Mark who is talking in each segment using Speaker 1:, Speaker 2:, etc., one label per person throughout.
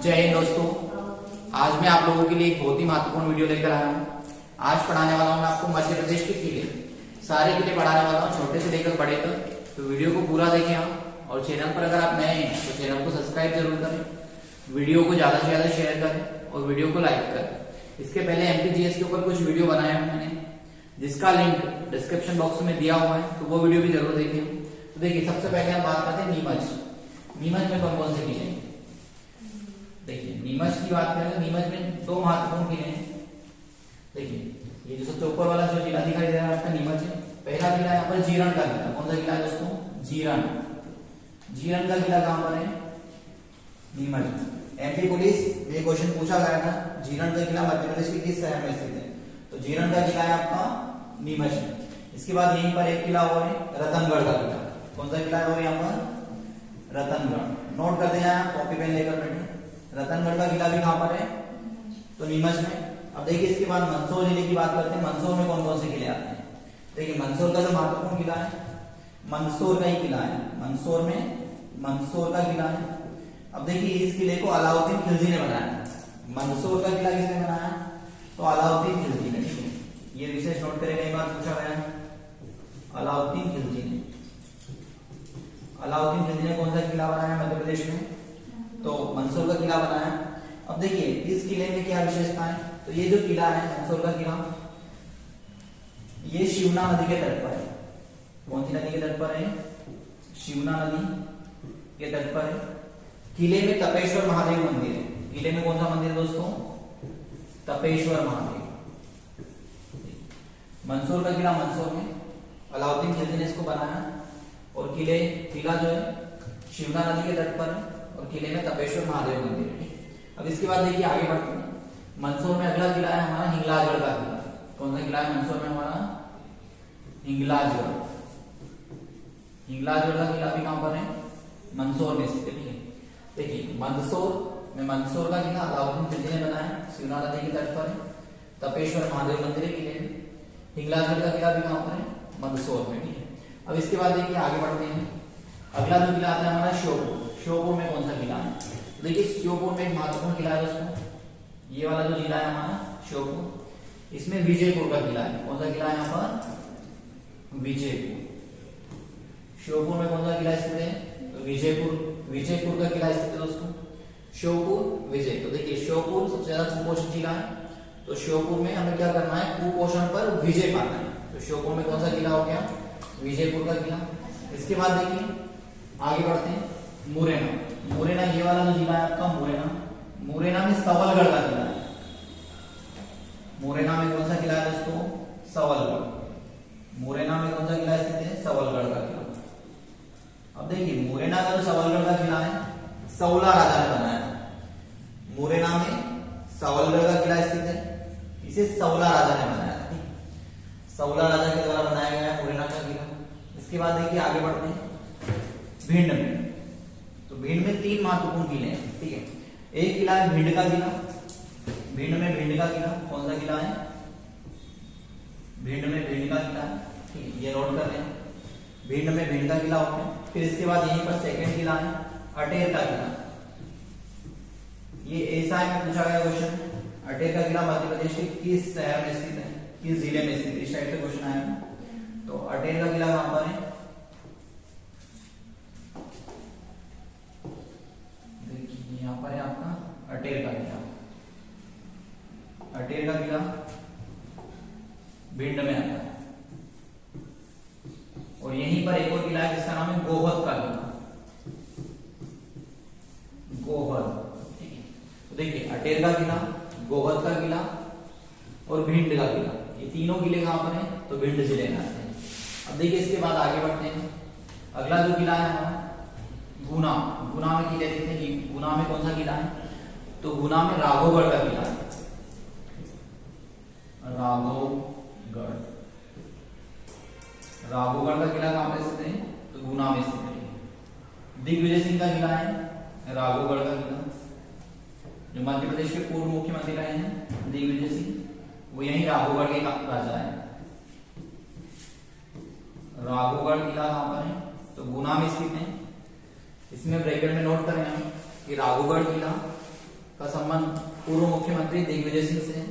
Speaker 1: जय हिंद दोस्तों। आज मैं आप लोगों के लिए एक बहुत ही महत्वपूर्ण वीडियो लेकर आया हूँ। आज पढ़ाने वाला हूँ मैं आपको मध्य प्रदेश के किले, सारे किले पढ़ाने वाला हूँ, छोटे से लेकर बड़े तक। तो वीडियो को पूरा देखें आप, और चैनल पर अगर आप नए हैं तो चैनल को सब्सक्राइब जरूर करें, वीडियो को ज्यादा से ज्यादा शेयर करें और वीडियो को लाइक करें। इसके पहले एमपीजीएस के ऊपर कुछ वीडियो बनाया है मैंने, जिसका लिंक डिस्क्रिप्शन बॉक्स में दिया हुआ है, तो वो वीडियो भी जरूर देखें। तो देखिए, सबसे पहले हम बात करते हैं नीमच में कौन कौन से किले हैं। देखिए, नीमच की बात करें तो नीमच में दो महत्वपूर्ण किले हैं। देखिए, ये जो सबसे ऊपर वाला जो जिला दिखाई दे रहा है आपका नीमच है। पहला किला यहाँ पर जीरण का किला। कौन सा किला है दोस्तों? जीरण का किला कहां पर है? नीमच। एमपी पुलिस ये क्वेश्चन पूछा गया था, जीरण का किला मध्य प्रदेश के किस शहर में स्थित है? तो जीरण का किला है आपका नीमच में। इसके बाद यहीं पर एक किला और है, रतनगढ़ का किला। कौन सा किला है और यहाँ पर? रतनगढ़। नोट कर देना, कॉपी पेन लेकर बैठे। रतनगढ़ का किला भी कहां पर है? तो नीमच में। अब देखिए, इसके बाद मंदसौर जिले की बात करते हैं। मंदसौर में कौन कौन से किले आते हैं? देखिए, मंदसौर का जो महत्वपूर्ण किला है, मंदसौर का ही किला है। मंदसौर में मंदसौर का किला है। अब देखिए, इस किले को अलाउद्दीन खिलजी ने बनाया। मंदसौर का किला किसने बनाया? तो अलाउद्दीन खिलजी ने। ठीक है, ये विशेष नोट करेगा, एक बार पूछा गया है। अलाउद्दीन खिलजी ने कौन सा किला बनाया मध्य प्रदेश में? तो मंदसौर का किला बनाया। अब देखिए, इस किले में क्या विशेषता है? तो ये जो किला है मंदसौर का किला, ये शिवना नदी के तट पर है। कौन सी नदी के तट पर है? शिवना नदी के तट पर है। किले में तपेश्वर महादेव मंदिर है। किले में कौन सा मंदिर है दोस्तों? तपेश्वर महादेव। मंदसौर का किला मंदसौर में, अलाउद्दीन खिलजी ने इसको बनाया। और किला जो है शिवना नदी के तट पर है, और किले में तपेश्वर महादेव मंदिर है। अब इसके बाद देखिए, आगे बढ़ते हैं। मंदसौर में अगला किला है हमारा हिंगलाजगढ़ का किला। कौन सा किला है मंदसौर में हमारा? हिंगलाजगढ़ का किला भी कहां पर है? मंदसौर में स्थित है। देखिए, मंदसौर का किला अलाउद्दीन खिलजी ने बनाया, शिवना नदी के तट पर है, तपेश्वर महादेव मंदिर है किले में। हिंगलाजगढ़ का किला भी कहां पर है? मंदसौर में। ठीक है, अब इसके बाद देखिए, आगे बढ़ते हैं। अगला जो किला आता है हमारा श्योपुर में कौन सा किला है? देखिए, श्योपुर में एक महत्वपूर्ण किला है दोस्तों, ये वाला जो जिला है हमारा श्योपुर, इसमें विजयपुर का किला है। कौन सा किला है यहाँ पर? विजयपुर। श्योपुर में कौन सा किला स्थित है? तो विजयपुर का किला स्थित है दोस्तों, श्योपुर विजय। तो देखिए, श्योपुर सबसे ज्यादा कुपोषित जिला है, तो श्योपुर में हमें क्या करना है? कुपोषण पर विजय पाना है। तो श्योपुर में कौन सा किला हो गया? विजयपुर का किला। इसके बाद देखिए, आगे बढ़ते हैं। मुरैना, ये वाला जो जिला है आपका मुरैना में सवलगढ़ का किला है। मुरैना में कौन सा किला है दोस्तों? सवलगढ़। मुरैना में कौन सा किला स्थित है? सवलगढ़ का किला। अब देखिए, मुरैना का जो सवलगढ़ का किला है, सौला राजा ने बनाया था। मुरैना में सवलगढ़ का किला स्थित है, इसे सौला राजा ने बनाया था। सौला राजा के द्वारा बनाया गया है मुरैना का किला। इसके बाद देखिए, आगे बढ़ते हैं भिंड में। तो भिंड में तीन महत्वपूर्ण किले हैं। ठीक है, एक किला है भिंड का किला। भिंड का किला कौन सा किला है? भिंड का किला। ठीक है, ये नोट कर लें, भिंड का किला हो गया। फिर इसके बाद यहीं पर सेकंड किला है अटेर का किला। ये ऐसा है, पूछा गया क्वेश्चन, अटेर का किला मध्य प्रदेश के किस शहर में स्थित है, किस जिले में स्थित है? इस टाइप से क्वेश्चन आया। तो अटेर का किला कहां पर है? देखिए, यहां पर है आपका अटेर का किला। अटेर का किला भिंड में आता है। और यहीं पर एक और किला है जिसका नाम है गोहद का किला। ठीक है, तो देखिए, अटेर का किला, गोहद का किला और भिंड का किला, ये तीनों किले कहां पर हैं? तो भिंड जिले में आते हैं। अब देखिए, इसके बाद आगे बढ़ते हैं। अगला जो किला है हमारा गुना में किले देखते हैं। गुना में कौन सा किला है? तो गुना में राघवगढ़ का किला है। राघवगढ़ का किला कहां पे स्थित है? तो गुना में स्थित है। दिग्विजय सिंह का किला है राघवगढ़ का किला, जो मध्य प्रदेश के पूर्व मुख्यमंत्री रहे हैं दिग्विजय सिंह, वो यही राघवगढ़ के राजा है। राघवगढ़ किला कहां पर है? तो गुना में स्थित है। इसमें ब्रैकेट में नोट करें हम कि राघवगढ़ किला का संबंध पूर्व मुख्यमंत्री दिग्विजय सिंह से है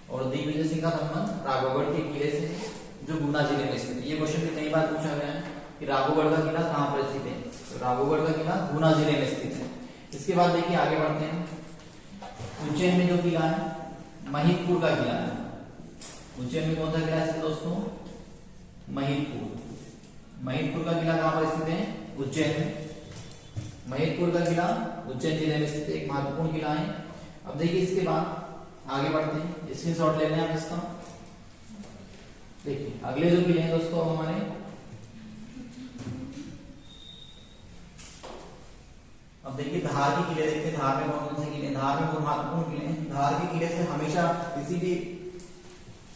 Speaker 1: और दिग्विजय सिंह का संबंध राघवगढ़ के किले से है जो गुना जिले में स्थित है। ये क्वेश्चन भी कई बार पूछा गया है कि राघवगढ़ का किला कहाँ पर स्थित है, तो राघवगढ़ का किला गुना जिले में स्थित है। इसके बाद देखिए आगे बढ़ते हैं, उज्जैन में जो किला है महिदपुर का किला है। उज्जैन में कौन सा किला है दोस्तों, महिदपुर। महिदपुर का किला कहाँ पर स्थित है, उज्जैन में। महिदपुर का किला उज्जैन जिले में स्थित एक महत्वपूर्ण किला है। अब देखिए इसके बाद आगे बढ़ते हैं, स्क्रीनशॉट ले लें आप इसका। देखिए अगले जो किले हैं दोस्तों हमारे, अब देखिए धार के किले देखते हैं। धार में कौन कौन से किले, धार में बहुत महत्वपूर्ण किले हैं। धार के किले से हमेशा किसी भी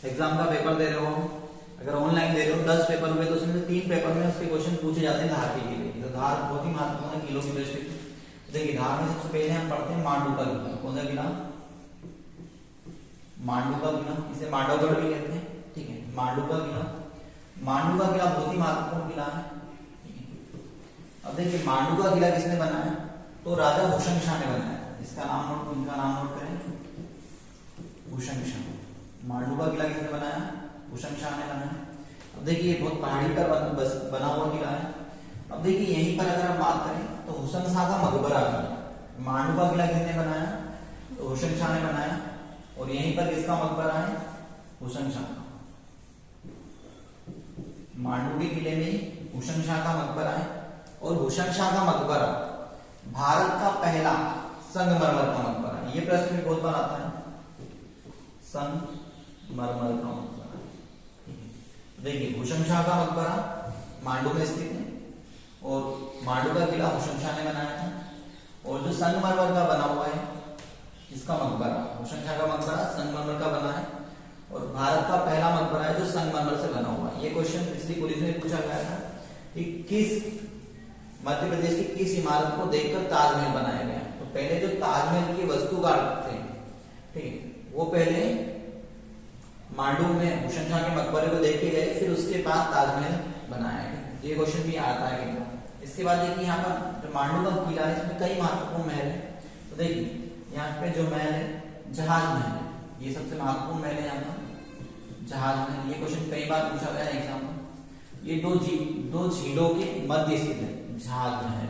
Speaker 1: एग्जाम का पेपर दे रहे हो, अगर ऑनलाइन दे रहे हो 10 पेपर हुए तो उसमें से 3 पेपर में उसके क्वेश्चन पूछे जाते हैं धार के किले। तो धार बहुत ही महत्वपूर्ण है किलों की दृष्टि से। देखिए धार में सबसे पहले हम पढ़ते हैं मांडू का किला। कौन सा किला, मांडू का किला, इसे मांडवगढ़ भी कहते हैं, ठीक है। मांडू का किला, मांडू का किला बहुत ही महत्वपूर्ण किला है। अब देखिए मांडू का किला किसने बनाया, तो राजा हुशंग शाह ने बनाया। इसका नाम नोट, इनका नाम नोट करें, हुशंग शाह। मांडू का किला किसने बनाया, हुशंग शाह ने बनाया। अब देखिए बहुत पहाड़ी पर बना हुआ किला है। अब देखिए यहीं पर अगर हम बात करें तो हुसैन शाह का मकबरा भी, मांडू का किला किसने बनाया, तो हुसैन शाह ने बनाया। और यहीं पर किसका मकबरा है, हुसैन शाह का। मांडू के किले में हुसैन शाह का मकबरा है। और हुसैन शाह का मकबरा भारत का पहला संगमरमर का मकबरा। ये प्रश्न भी बहुत बार आता है, संगमरमर का मकबरा। देखिए हुसैन शाह का मकबरा मांडू में स्थित है और मांडू का किला हुसैन शाह ने बनाया था। और जो संगमरमर का बना हुआ है इसका मकबरा, हुसैन शाह का मकबरा संगमरमर का बना है और भारत का पहला मकबरा है जो संगमरमर से बना हुआ है। ये क्वेश्चन पिछली पुलिस में पूछा गया था कि किस मध्य प्रदेश की किस इमारत को देखकर ताजमहल बनाया गया। तो पहले जो ताजमहल की वस्तुकार थे, ठीक, वो पहले मांडू में हुसैन शाह के मकबरे को देख के गए, फिर उसके बाद ताजमहल बनाया गया। ये क्वेश्चन भी आता है कि इसके बाद देखिए यहाँ पर जो मांडू का किला है इसमें कई महत्वपूर्ण महल है। तो देखिए यहाँ पे जो महल है जहाज महल है, ये सबसे महत्वपूर्ण महल है यहाँ पर जहाज महल। ये क्वेश्चन कई बार पूछा गया है एग्जाम में। ये दो झीलों के मध्य स्थित है जहाज महल।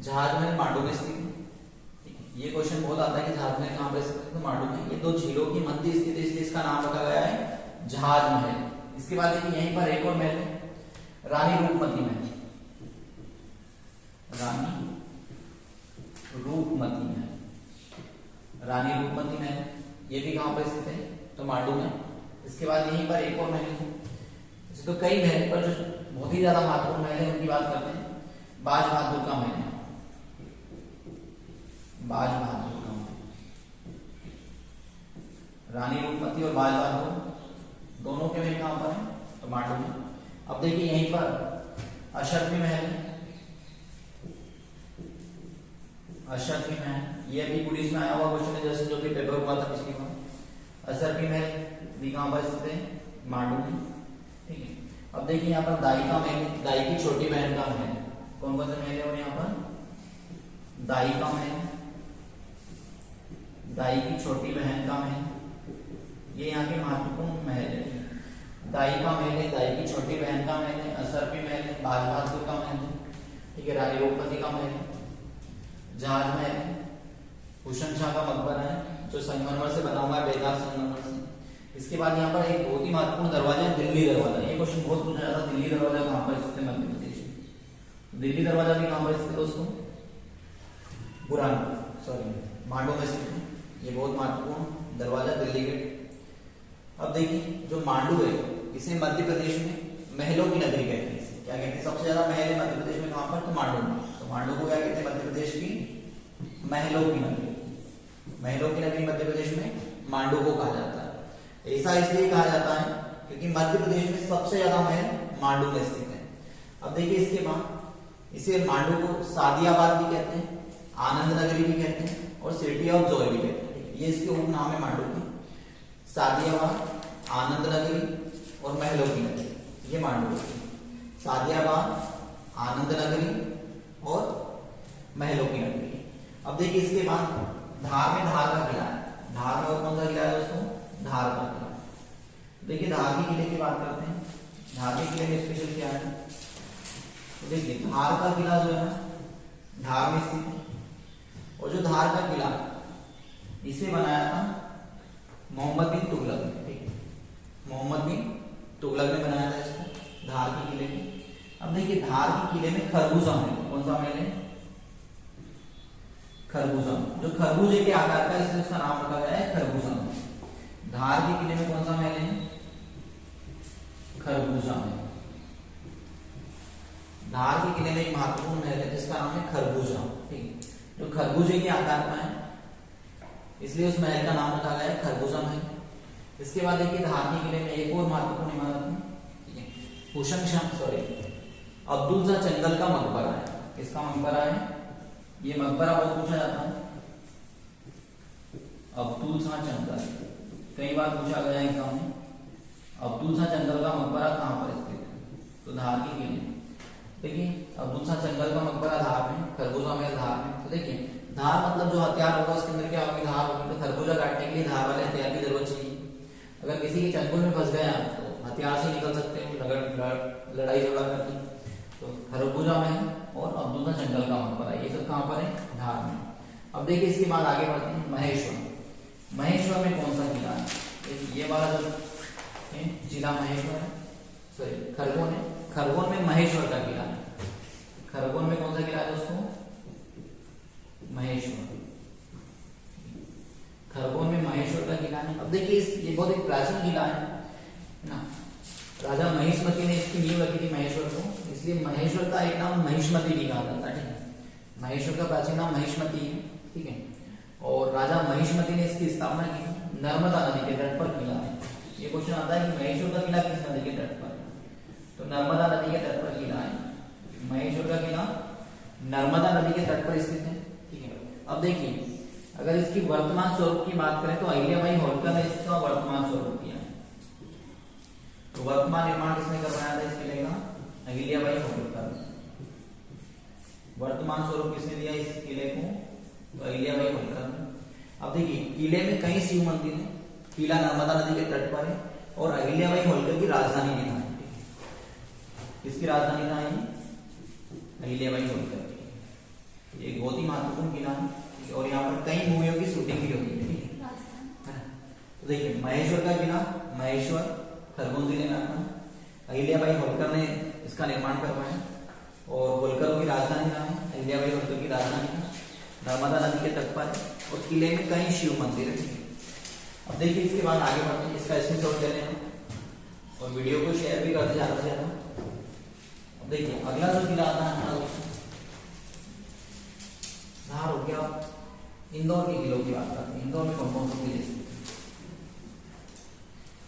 Speaker 1: जहाज महल मांडू में स्थित है। ये क्वेश्चन बहुत आता है कि जहाज महल कहाँ पर स्थित है, तो मांडू में। ये दो झीलों की मध्य स्थित है इसलिए इसका नाम रखा गया है जहाज महल। इसके बाद देखिए यहीं पर एक और महल है, रानी रूपमती महल। रानी रूपमती महल, रानी रूपमती महल, ये भी कहां पर स्थित है, तो मांडू में। इसके बाद यहीं पर एक और महल है। तो कई महल पर जो बहुत ही ज्यादा महत्वपूर्ण महल है उनकी बात करते हैं। बाज बहादुर का महल, बाज बहादुर का महल, रानी रूपमती और बाज बहादुर दोनों के महल कहां पर है, तो मांडू में। अब देखिए यहीं पर अशरफी महल है, अशरफी महल, ये भी पुलिस में आया हुआ क्वेश्चन है जैसे जो कि पेपर हुआ था पिछली बार। अशरफी महल भी कहां पर स्थित है, मांडू में, ठीक है। अब देखिए यहाँ पर दाई का महल, दाई की छोटी बहन का महल। कौन कौन से महल है और यहाँ पर दाई का महल, दाई की छोटी बहन का महल, ये यहाँ के महत्वपूर्ण महल है। दाई का महल है, दाई की छोटी बहन का महल है, अशरफी महल है, बाज बहादुर का महल है, ठीक है, रानी रूपमती का महल है, जहाज महल है, हुसैन शाह का मकबरा है जो संगमरमर से बना हुआ है, बेदाग संगमरमर से। इसके बाद यहाँ पर एक बहुत ही महत्वपूर्ण दरवाजा है, दिल्ली दरवाजा। ये क्वेश्चन बहुत पूछा जाता है, दिल्ली दरवाजा कहाँ पर स्थित है मध्य प्रदेश में। दिल्ली दरवाजा भी कहाँ पर स्थित है दोस्तों, मांडू में स्थित है। ये बहुत महत्वपूर्ण दरवाजा दिल्ली गेट। अब देखिए जो मांडू है इसे मध्य प्रदेश में महलों की नगरी कहते हैं। क्या कहते हैं, सबसे ज्यादा महल है मध्य प्रदेश में कहां पर, तो मांडू में। तो मांडू को क्या कहते हैं, मध्य प्रदेश की महलों की नगरी। महलों की नगरी मध्य प्रदेश में मांडू को कहा जाता है। ऐसा इसलिए कहा जाता है क्योंकि मध्य प्रदेश में सबसे ज्यादा महल मांडू में स्थित है। अब देखिए इसके बाद इसे मांडू को सादियाबाद भी कहते हैं, आनंद नगरी भी कहते हैं और सिटी ऑफ जॉय भी कहते हैं। ये इसके उपनाम है मांडू के, सादियाबाद, आनंद नगरी और महलों की नगरी। ये मांडू है, सादियाबाद, आनंद नगरी और महलों की नगरी। अब देखिए इसके बाद धार में धार का किला है। धार में और कौन सा किला है दोस्तों? धार का किला। देखिए धार के किले की बात करते हैं। धार के किले में स्पेशल क्या है? तो देखिए धार का किला जो है ना धार में स्थित है, और जो धार का किला इसे बनाया था मोहम्मद बिन तुगलक ने। ठीक है, मोहम्मद बिन तुगलक ने बनाया था इसको, धार के किले में। अब देखिए धार के किले में खरबूजा महल, कौन सा महल है? खरबूजा, जो खरबूजे के आकार का, इसलिए उसका नाम रखा गया है खरबूजा महल। धार के किले में कौन सा महल है? खरबूजा महल। धार के किले में एक महत्वपूर्ण महल है जिसका नाम है खरबूजा। ठीक, जो खरबूजे के आकार का है इसलिए उस महल का नाम रखा गया है खरबूजा महल। इसके बाद देखिए धार के किले में एक और महत्वपूर्ण इमारत है, ठीक है, हुसैन शाह अब्दुल शाह चंगल का मकबरा है। किसका मकबरा है? ये मकबरा बहुत पूछा जाता है, अब्दुल शाह चंगल, कई बार पूछा गया एग्जाम में। अब्दुल शाह चंगल का मकबरा कहाँ पर स्थित है? तो धार के किले में। देखिए अब्दुल शाह चंगल का मकबरा धार में, खरबूजा महल धार में। तो देखिए धार मतलब जो हथियार होगा उसके अंदर क्या होगी? धार होगी। तो खरबूजा काटने के लिए धार वाले हथियार की जरूरत चाहिए। अगर किसी के चंगुल में फंस गया तो हथियार से निकल सकते हैं, लड़ाई झगड़ा करके। तो खरबूजा महल और अब्दुल शाह चंगल का मकबरा, ये सब कहाँ पर है? धार में। अब देखिए इसके बाद आगे बढ़ते हैं महेश्वर। महेश्वर में कौन सा किला है? ये वाला जो जिला महेश्वर है, सॉरी खरगोन है। खरगोन में महेश्वर का किला है। खरगोन में कौन सा किला है दोस्तों? महेश्वर। खरगोन में महेश्वर का किला है। अब देखिए ये बहुत एक प्राचीन किला है ना। राजा महिष्मति ने इसकी नींव रखी थी महेश्वर को, इसलिए महेश्वर का एक नाम महिष्मति भी कहा जाता है। ठीक है, महेश्वर का प्राचीन नाम महिष्मति है। ठीक है, और राजा महिष्मति ने इसकी स्थापना की थी नर्मदा नदी के तट पर किला है। ये क्वेश्चन आता है कि महेश्वर का किला किस नदी के तट पर है? तो नर्मदा नदी के तट पर किला है। महेश्वर का किला नर्मदा नदी के तट पर स्थित है। ठीक है, अब देखिए अगर इसकी वर्तमान स्वरूप की बात करें तो अहिल्याबाई होलकर ने इसका वर्तमान स्वरूप किया है। तो वर्तमान निर्माण किसने करवाया था इस किले का? अहिल्याबाई होलकर। वर्तमान स्वरूप किसने दिया इस किले को? तो अहिल्याबाई होलकर ने। अब देखिए किले में कई शिव मंदिर है, किला नर्मदा नदी के तट पर है, और अहिल्याबाई होलकर की राजधानी भी था। किसकी राजधानी था ये? अहिल्याबाई होलकर की। ये बहुत ही महत्वपूर्ण किला है, और यहाँ पर कई मूवियों की शूटिंग भी होती है। ठीक है, तो देखिए महेश्वर का किला, महेश्वर खरगोन जिले में आता है। अहिल्याबाई होलकर ने इसका निर्माण करवाया, और होलकर की राजधानी नाम है, अहिल्याबाई होलकर की राजधानी नर्मदा नदी के तट पर है, और किले में कई शिव मंदिर है। अब देखिए इसके बाद आगे बढ़ते हैं, इसका स्क्रीनशॉट ले लेना और वीडियो को शेयर भी करते ज्यादा से ज्यादा। अब देखिए अगला जो किला आता है धार हो गया। इंदौर के किलों की बात करते हैं। इंदौर में कौन कौन से किले?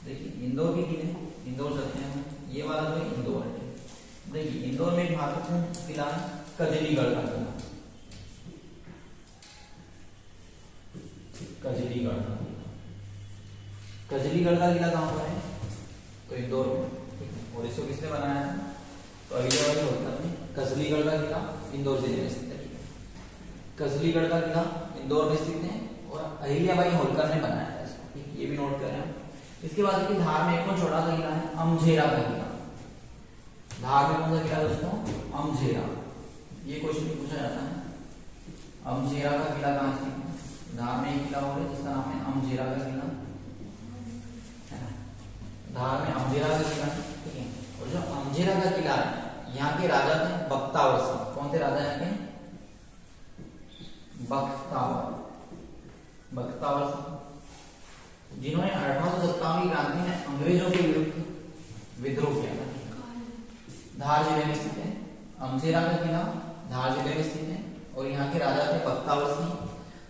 Speaker 1: देखिए इंदौर के किले, इंदौर चलते हैं, ये वाला जो है इंदौर है। देखिए इंदौर में एक महत्वपूर्ण किला है कजलीगढ़ का किला। कजलीगढ़ का किला, कजलीगढ़ का किला कहाँ पर है? तो इंदौर में। और इसको किसने बनाया है? तो अहिल्याबाई होलकर ने। कजलीगढ़ का किला इंदौर जिले में स्थित है। कजलीगढ़ का किला इंदौर में स्थित है, और अहिल्याबाई होलकर ने बनाया था इसको। ये भी नोट करें। इसके बाद देखिए धार में एक और छोटा सा किला है अमझेरा का किला। धार में कौन सा किला दोस्तों? अमझेरा। ये क्वेश्चन भी पूछा जाता है, अमझेरा का किला कहाँ स्थित है? धार में एक किला और है जिसका नाम है अमझेरा का किला। धार में अमझेरा का किला, ठीक है। और जो अमझेरा का किला है यहाँ के राजा थे बख्तावर। कौन थे राजा यहाँ के? बख्तावर, जिन्होंने 1857 की क्रांति में अंग्रेजों के विरुद्ध विद्रोह किया था। धार जिले में स्थित है अमझेरा का किला, धार जिले में स्थित है, और यहाँ के राजा थे बख्तावर सिंह,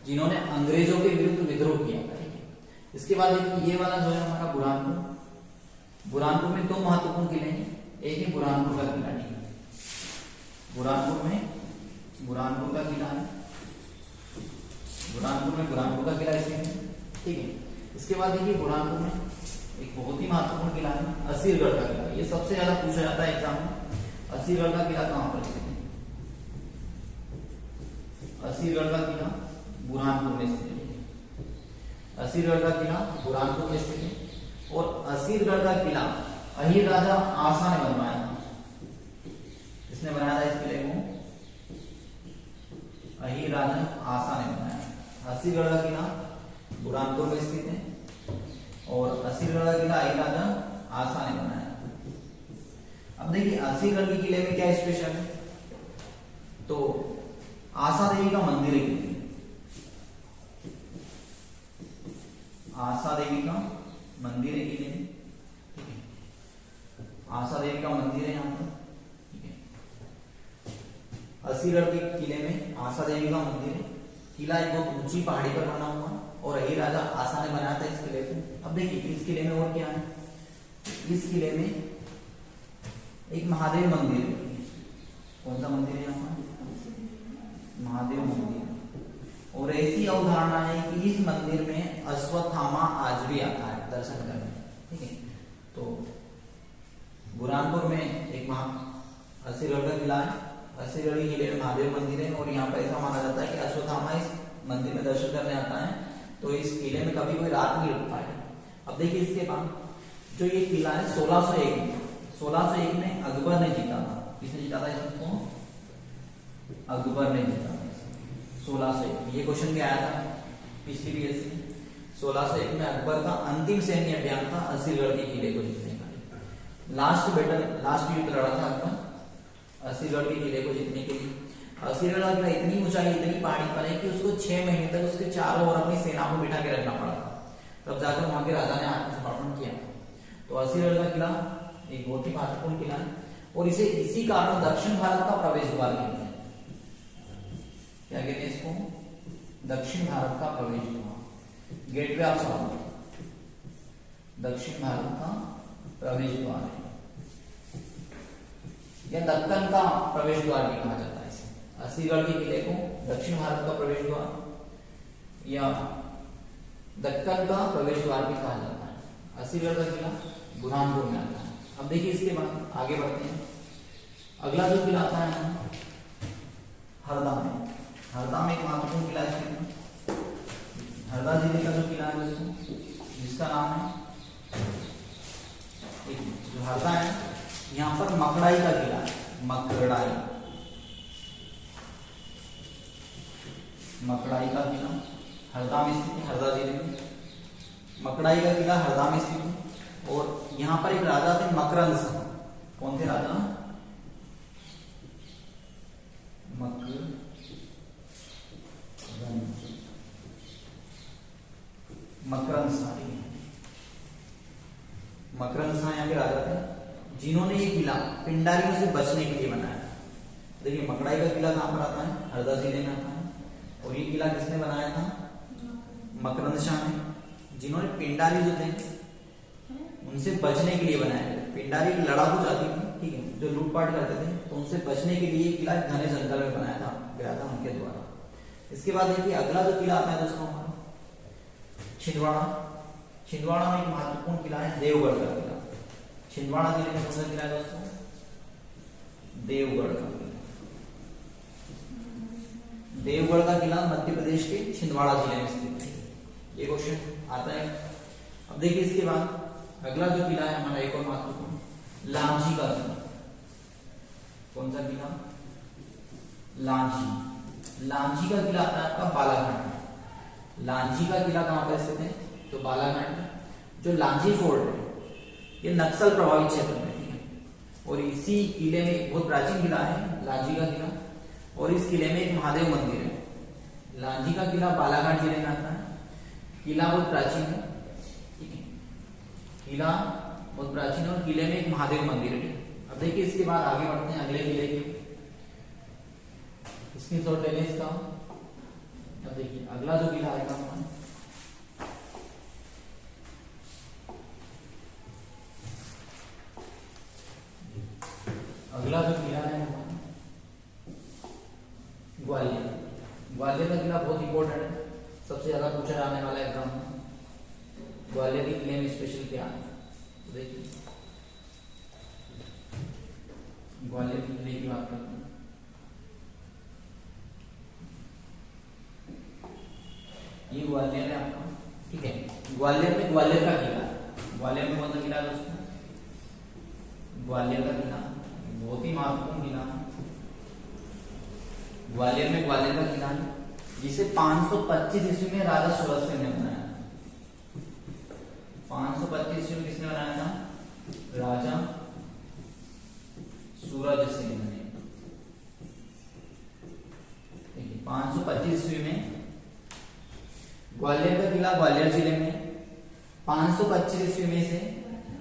Speaker 1: जिन्होंने अंग्रेजों के विरुद्ध विद्रोह किया था। ठीक है, इसके बाद ये वाला जो है हमारा बुरहानपुर। बुरहानपुर में दो महत्वपूर्ण किले हैं, एक है बुरहानपुर का किला। ठीक है, बुरहानपुर में बुरहानपुर का किला है, बुरहानपुर में बुरहानपुर का किला स्थित है। ठीक है, इसके बाद देखिए बुरहानपुर में एक बहुत ही महत्वपूर्ण किला है असीरगढ़ का किला। ये सबसे ज्यादा पूछा जाता है एग्जाम में। असीरगढ़ का किला कहाँ पर स्थित है? असीरगढ़ का किला बुरहानपुर में स्थित है। असीरगढ़ का किला बुरहानपुर में स्थित है। और असीरगढ़ का किला अहीर राजा आसा ने बनवाया था। किसने बनाया था इस किले को? अहीर राजा आसा ने बनाया। असीरगढ़ का किला बुरहानपुर में स्थित है और असीरगढ़ का किला अहीर राजा आसा ने बनाया। अब देखिए असीरगढ़ के किले में क्या स्पेशल है, तो आसा देवी का मंदिर है। आसा देवी का मंदिर है किले में, ठीक है। आसा देवी का मंदिर है यहाँ पर, ठीक है। असीरगढ़ के किले में आसा देवी का मंदिर है। किला एक बहुत ऊंची पहाड़ी पर बना हुआ और अहीर राजा आसा ने बनाया था इस किले को। अब देखिए इस किले में और क्या है, इस किले में एक महादेव मंदिर है। कौन सा मंदिर है यहाँ पर? महादेव मंदिर। और ऐसी अवधारणा है कि इस मंदिर में अश्वत्थामा आज भी आता है दर्शन करने, ठीक है। तो बुरहानपुर में एक असीरगढ़ का किला है। असीरगढ़ के किले में महादेव मंदिर है और यहाँ पर ऐसा माना जाता है कि अश्वत्थामा इस मंदिर में दर्शन करने आता है, तो इस किले में कभी कोई रात नहीं रुकता है। अब देखिए इसके बाद जो ये किला है 1601 में अकबर ने जीता था। किसने जीता था इसको? अकबर ने जीता था 1601। ये क्वेश्चन भी आया था पिछली पीएससी में। 1601 में अकबर का अंतिम सैन्य अभियान था असीरगढ़ के किले को जीतने का। लास्ट युद्ध लड़ा था अकबर असीरगढ़ के किले को जीतने के लिए। असीरगढ़ का किला इतनी ऊंचाई, इतनी पहाड़ी पर है कि उसको 6 महीने तक उसके चारों ओर अपनी सेना को बिठा के रखना पड़ा था, तब जाकर वहां के राजा ने आत्मसमर्पण किया। तो असीरगढ़ का किला एक बहुत ही महत्वपूर्ण किला है और इसे इसी कारण दक्षिण भारत का प्रवेश द्वार कहते हैं। क्या कहते हैं इसको? दक्षिण भारत का प्रवेश द्वार, गेटवे ऑफ साउथ, दक्षिण भारत का प्रवेश द्वार है, या दक्कन का प्रवेश द्वार भी कहा जाता है इसे। असीरगढ़ के किले को दक्षिण भारत का प्रवेश द्वार या दक्कन का प्रवेश द्वार भी कहा जाता है। असीरगढ़ का किला बुरहानपुर में आता है। अब देखिए इसके बाद आगे बढ़ते हैं। अगला जो किला आता है हरदा में। हरदा में एक महत्वपूर्ण किला है, हरदा जिले का जो किला है दोस्तों, जिसका नाम है जो हरदा है, यहाँ पर मकड़ाई का किला है। मकड़ाई का किला हरदा में स्थित है, हरदा जिले में मकड़ाई का किला हरदा में स्थित है। और यहाँ पर एक राजा थे मकरंद शाह। कौन थे राजा? मकरंद शाह। मकरंद शाह यहाँ के राजा थे, जिन्होंने ये किला पिंडारियों से बचने के लिए बनाया। देखिए मकड़ाई का किला कहाँ पर आता है? हरदा जिले में आता है। और ये किला किसने बनाया था? मकरंद शाह ने, जिन्होंने पिंडारी जो थे उनसे बचने के लिए बनाया गया। पिंडारी लड़ाकू जाति थी, ठीक है, जो लूटपाट करते थे, तो उनसे बचने के लिए किला घने जंगल में बनाया गया था उनके द्वारा। इसके बाद देखिए अगला जो किला आता है दोस्तों हमारा छिंदवाड़ा। छिंदवाड़ा में एक महत्वपूर्ण किला है देवगढ़ का किला। छिंदवाड़ा जिले में कौन सा किला है दोस्तों? देवगढ़ का किला। देवगढ़ का किला मध्य प्रदेश के छिंदवाड़ा जिले में स्थित है। ये क्वेश्चन आता है। अब देखिए इसके बाद अगला जो किला है हमारा एक और महत्वपूर्ण लांजी का किला। कौन सा किला? लांजी। लांजी का किला आता है आपका बालाघाट। लांजी का किला कहां पर स्थित है? तो बालाघाट। जो लांजी फोर्ट है ये नक्सल प्रभावित क्षेत्र में, ठीक है। और इसी किले में एक बहुत प्राचीन किला है लांजी का किला, और इस किले में एक महादेव मंदिर है। लांजी का किला बालाघाट जिले में आता है। किला बहुत प्राचीन है, ठीक है, किला बहुत प्राचीन है और किले में एक महादेव मंदिर है। अब देखिए इसके बाद आगे बढ़ते हैं अगले किले के, स्क्रीनशॉट ले लें इसका। अब देखिए अगला जो किला आएगा हमारा अगला जो किला है हमारा ग्वालियर। ग्वालियर का किला बहुत इंपॉर्टेंट है, सबसे ज्यादा पूछा जाने वाला एग्जाम में। ग्वालियर के किले में स्पेशल क्या है तो देखिए ग्वालियर के किले की बात करते हैं। ये ग्वालियर है आपका, ठीक है। ग्वालियर में ग्वालियर का किला, ग्वालियर में कौन सा किला है दोस्तों? ग्वालियर का किला, बहुत ही महत्वपूर्ण किला है। ग्वालियर में ग्वालियर का किला है, जिसे 525 ईस्वी में राजा सूरज सेन ने बनाया। 525 ईस्वी में किसने बनाया था? राजा सूरज सेन ने। 525 ईस्वी में ग्वालियर का किला ग्वालियर जिले में 525 ईस्वी में से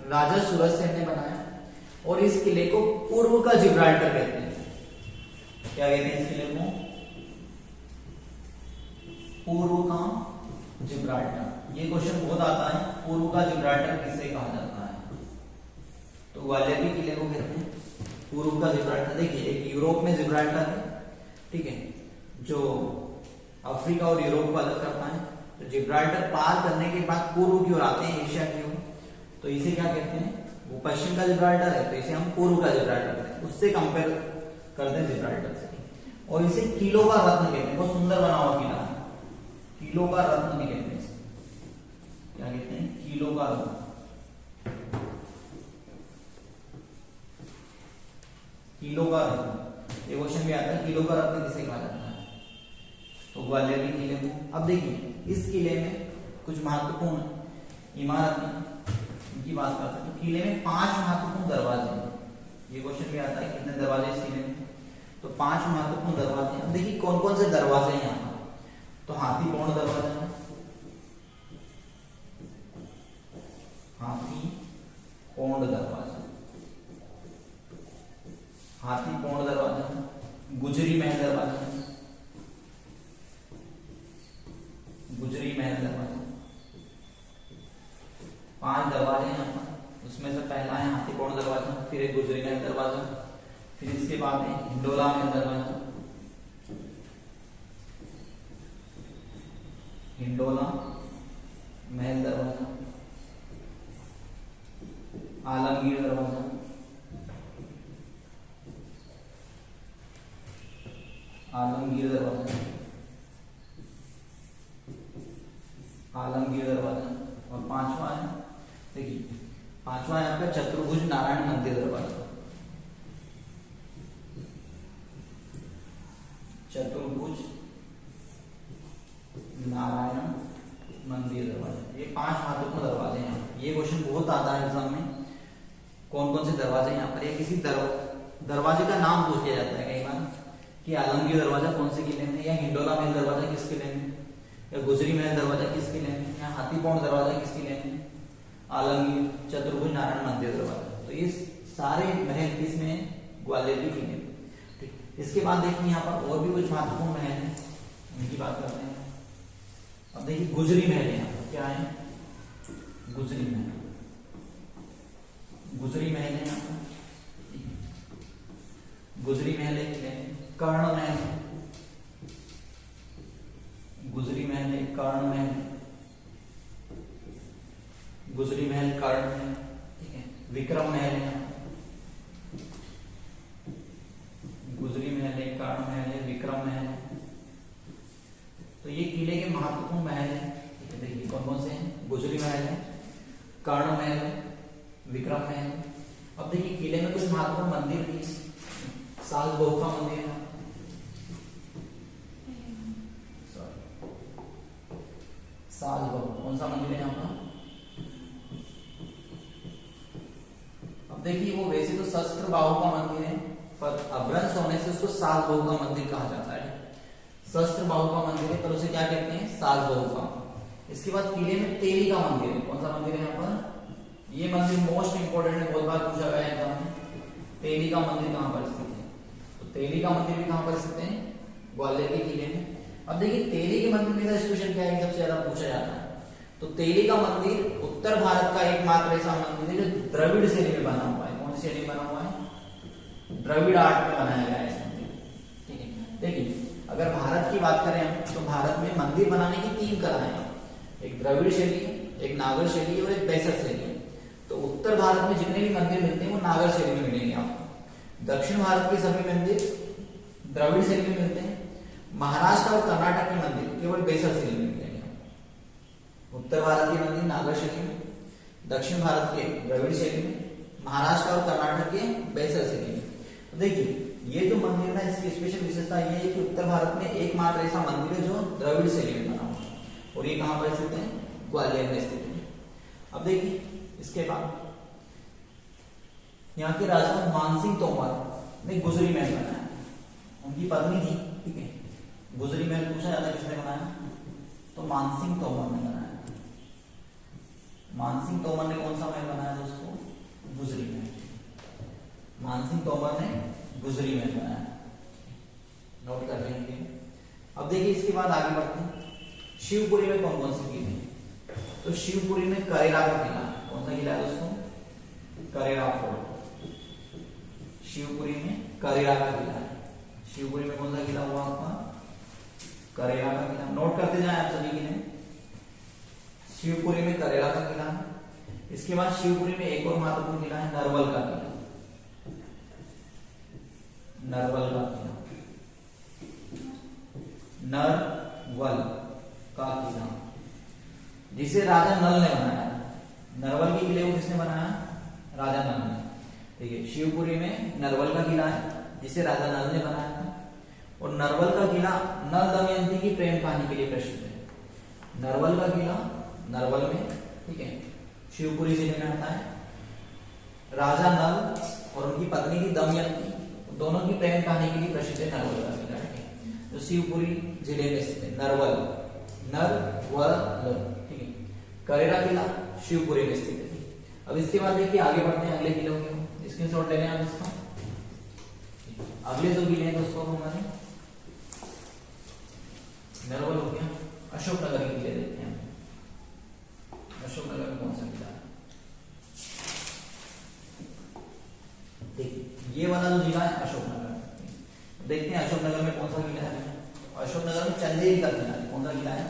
Speaker 1: राजा सूरज सेन ने बनाया, और इस किले को पूर्व का जिब्राल्टर कहते हैं। क्या कहते हैं इस किले को? पूर्व का जिब्राल्टर। ये क्वेश्चन बहुत आता है, पूर्व का जिब्राल्टर किसे कहा जाता है? तो ग्वालियर के किले को कहते हैं पूर्व का जिब्राल्टर। देखिए, एक यूरोप में जिब्राल्टर है, ठीक है, जो अफ्रीका और यूरोप को अलग करता है। तो जिब्राल्टर पार करने के बाद पूर्व की ओर आते हैं, एशिया की ओर, तो इसे क्या कहते हैं? वो पश्चिम का जिब्राल्टर है, तो इसे हम पूर्व का जिब्राल्टर कहते हैं, उससे कंपेयर करते हैं जिब्राल्टर से। और इसे किलों का रत्न कहते हैं, बहुत सुंदर बना हुआ किला है, किलों का रत्न भी कहते हैं इसे। क्या कहते हैं? किलों का रत्न। किलों का रत्न, ये क्वेश्चन भी आता है, किलों का रत्न किसे कहा जाता है? तो ग्वालियर के किले को। अब देखिए, इस किले में कुछ महत्वपूर्ण इमारतें की बात करते हैं। तो किले में 5 महत्वपूर्ण दरवाजे हैं, ये क्वेश्चन भी आता है, कितने दरवाजे इस किले में? तो 5 महत्वपूर्ण दरवाजे हैं। अब देखिए कौन कौन से दरवाजे हैं यहाँ पर। तो हाथी पौंड दरवाजा है, हाथी पौंड दरवाजा, हाथी पौंड दरवाजा, गुजरी महल दरवाजा, गुजरी महल दरवाजा। 5 दरवाजे हैं यहाँ पर, उसमें से पहला है हाथी पौंड दरवाजा, फिर एक गुजरी महल दरवाजा, फिर इसके बाद है हिंडोला महल दरवाजा, हिंडोला महल दरवाजा, आलमगीर दरवाजा, आलमगीर दरवाजा, आलमगीर दरवाजा। और 5वां है, देखिए 5वां है आपका चतुर्भुज नारायण मंदिर दरवाजा, चतुर्भुज नारायण मंदिर दरवाजा। ये 5 महत्वपूर्ण दरवाजे हैं। ये क्वेश्चन बहुत आता है एग्जाम में, कौन कौन से दरवाजे यहाँ पर, या किसी दरवाजे का नाम पूछ लिया जाता है कई बार कि आलमगीर दरवाजा कौन से किले में, या हिंडोला महल दरवाजा किस किले में, या गुजरी महल दरवाजा किस किले में, या हाथी पौंड दरवाजा किस किले में, आलमगीर, चतुर्भुज नारायण मंदिर दरवाजा। तो ये सारे महल किसमें? ग्वालियर के किले में। ठीक, इसके बाद देखिए यहाँ पर और भी कुछ महत्वपूर्ण महल है, उनकी बात करते हैं। अब देखिए गुजरी महल है, यहाँ पर क्या है? गुजरी महल, गुजरी महल है यहाँ पर, गुजरी महल है, कर्ण महल, गुजरी महल है, कर्ण महल, गुजरी महल, कर्ण महल, ठीक है। विक्रम महल है, गुजरी महल है, कर्ण महल है, विक्रम महल है। तो ये किले के महत्वपूर्ण महल है, ठीक है। देखिए कौन कौन से हैं? गुजरी महल है, कर्ण महल है, विक्रम महल है। अब देखिए किले में कुछ महत्वपूर्ण मंदिर भी, साल बहू का मंदिर है, साल बहू, कौन सा मंदिर है यहाँ पर? अब देखिए वो वैसे तो शस्त्र बाहु का मंदिर है, पर अभ्रंश होने से उसको साल बहू का मंदिर कहा जाता है। शस्त्र बाहु का मंदिर है, पर उसे क्या कहते हैं? साल बहू का। इसके बाद किले में तेली का मंदिर है, कौन सा मंदिर है यहाँ पर? ये मंदिर मोस्ट इंपोर्टेंट है, बहुत बार पूछा गया है एग्जाम में। तेली का मंदिर कहाँ पर स्थित है? तो तेली का मंदिर भी कहाँ पर स्थित है? ग्वालियर के किले में। अब देखिए तेली के मंदिर में क्वेश्चन क्या है, सबसे ज्यादा पूछा जाता है। तो तेली का मंदिर उत्तर भारत का एकमात्र ऐसा मंदिर है जो द्रविड़ शैली में बना हुआ है। कौन सी शैली में बना हुआ है? द्रविड़ आर्ट में बनाया गया है मंदिर, ठीक है। देखिए अगर भारत की बात करें हम, तो भारत में मंदिर बनाने की 3 कलाएं हैं, एक द्रविड़ शैली, एक नागर शैली और एक बैसर शैली। तो उत्तर भारत में जितने भी मंदिर मिलते हैं वो नागर शैली में मिलेंगे आपको। दक्षिण भारत के सभी मंदिर द्रविड़ शैली में मिलते हैं। महाराष्ट्र और कर्नाटक के मंदिर केवल बैसर शैली में मिलेंगे। उत्तर भारत के मंदिर नागर शैली में, दक्षिण भारत के द्रविड़ शैली में, महाराष्ट्र और कर्नाटक के बैसर शैली में। तो देखिए ये जो मंदिर है इसकी स्पेशल विशेषता ये है कि उत्तर भारत में एकमात्र ऐसा मंदिर है जो द्रविड़ शैली में बना हुआ है, और ये कहाँ पर स्थित है? ग्वालियर में स्थित है। अब देखिए इसके बाद यहाँ के राजा मानसिंह तोमर ने गुजरी महल बनाया, उनकी पत्नी थी, ठीक है। गुजरी महल पूछा जाता किसने बनाया? तो मानसिंह तोमर ने बनाया। मानसिंह तोमर ने कौन सा महल बनाया दोस्तों? गुजरी महल। मानसिंह तोमर ने गुजरी महल बनाया, नोट कर लेंगे। अब देखिए इसके बाद आगे बढ़ते हैं। शिवपुरी में कौन कौन सी किले? तो शिवपुरी में करेरा का किला, कौन सा किला है दोस्तों? करेरा फोर्ट। शिवपुरी में करेरा का किला है। शिवपुरी में कौन सा किला हुआ आपका? करेरा का किला। नोट करते जाएं आप सभी किले। शिवपुरी में करेरा का किला है। इसके बाद शिवपुरी में एक और महत्वपूर्ण किला है, नरवल का किला। नरवल का किला, नरवल का किला, जिसे राजा नल ने बनाया। नरवल के किले को किसने बनाया? राजा नल ने। ठीक है, शिवपुरी में नरवल का किला है जिसे राजा नल ने बनाया था। और नरवल का किला नल दमयंती की प्रेम कहानी के लिए प्रसिद्ध है। नरवल का किला नरवल में, ठीक है, शिवपुरी जिले में आता है। राजा नल और उनकी पत्नी थी दमयंती, दोनों की प्रेम कहानी के लिए प्रसिद्ध है नरवल का किला, जो शिवपुरी जिले में स्थित है। नरवल, नरवल, ठीक है। करेरा किला शिवपुरी में स्थित है। अब इसके बाद देखिए आगे बढ़ते हैं अगले किलों के, स्क्रीनशॉट ले लें आप इसका। अगले जो किले हैं दोस्तों हमारे, नरवल हो गया, अशोकनगर के किले देखते हैं। अशोकनगर में कौन सा किला है? देखिए ये वाला जो जिला है अशोकनगर। देखते हैं अशोकनगर में कौन सा किला है। अशोकनगर में चंदेरी का किला है। कौन सा किला है?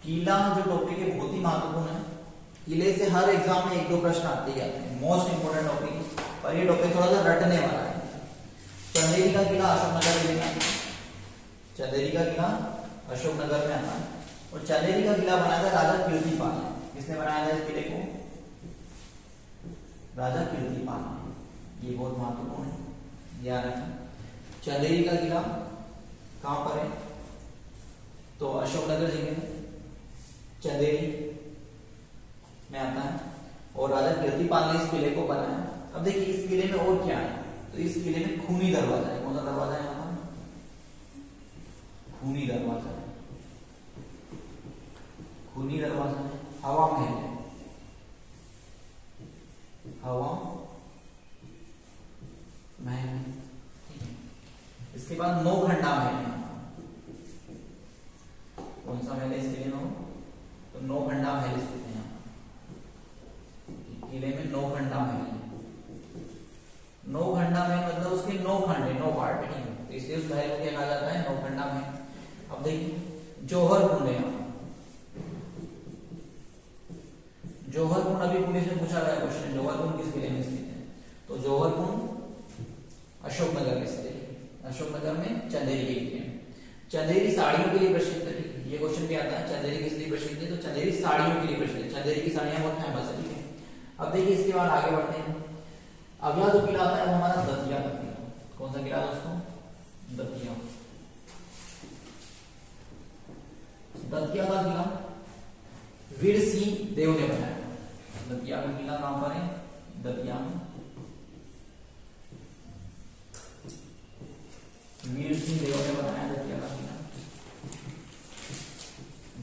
Speaker 1: किला जो टॉपिक है बहुत ही महत्वपूर्ण है। किले से हर एग्जाम में 1-2 प्रश्न आते ही आते हैं, मोस्ट इंपोर्टेंट टॉपिक, और ये टॉपिक थोड़ा सा रटने वाला है। चंदेरी का किला अशोकनगर जिले में, चंदेरी का किला अशोकनगर में आता है। और चंदेरी का किला बनाया था राजा कीर्तिपाल ने। किसने बनाया था इस किले को? राजा कीर्तिपाल ने। ये बहुत महत्वपूर्ण है, याद रखें। चंदेरी का किला कहां पर है? तो अशोकनगर जिले में चंदेरी में आता है, और राजा कीर्तिपाल ने इस किले को बनाया। अब देखिए इस किले में और क्या है, तो इस किले में खूनी दरवाजा है। कौन सा दरवाजा है यहाँ पर? खूनी दरवाजा है। खूनी दरवाजा है। हवा महल है, हवा महल है, ठीक है। इसके बाद नौखंडा महल है। कौन सा महल है इस किले में? तो नौखंडा महल स्थित है यहाँ किले में। नौखंडा महल है। नौखंडा महल मतलब उसके 9 खंड है, 9 पार्ट है, तो इसलिए उस महल को क्या कहा जाता है? नौखंडा महल। अब देखिए जौहर कुंड है यहाँ। जौहर कुंड अभी पुलिस में पूछा गया क्वेश्चन, जौहर कुंड किस किले में स्थित है? तो जौहर कुंड अशोकनगर में स्थित है। अशोकनगर में चंदेरी के किले में। चंदेरी साड़ियों के लिए प्रसिद्ध है। ये क्वेश्चन भी आता है, चंदेरी किस लिए प्रसिद्ध है? तो चंदेरी साड़ियों के लिए प्रसिद्ध है। चंदेरी की साड़ियां बहुत फेमस है, ठीक है। अब देखिए इसके बाद आगे बढ़ते हैं। अगला जो किला आता है वो हमारा दतिया का किला। कौन सा किला दोस्तों? दतिया। दतिया का किला वीर सिंह देव ने बनाया। दतिया का किला कहां पर है? दतिया में। वीर सिंह देव ने बनाया दतिया का किला।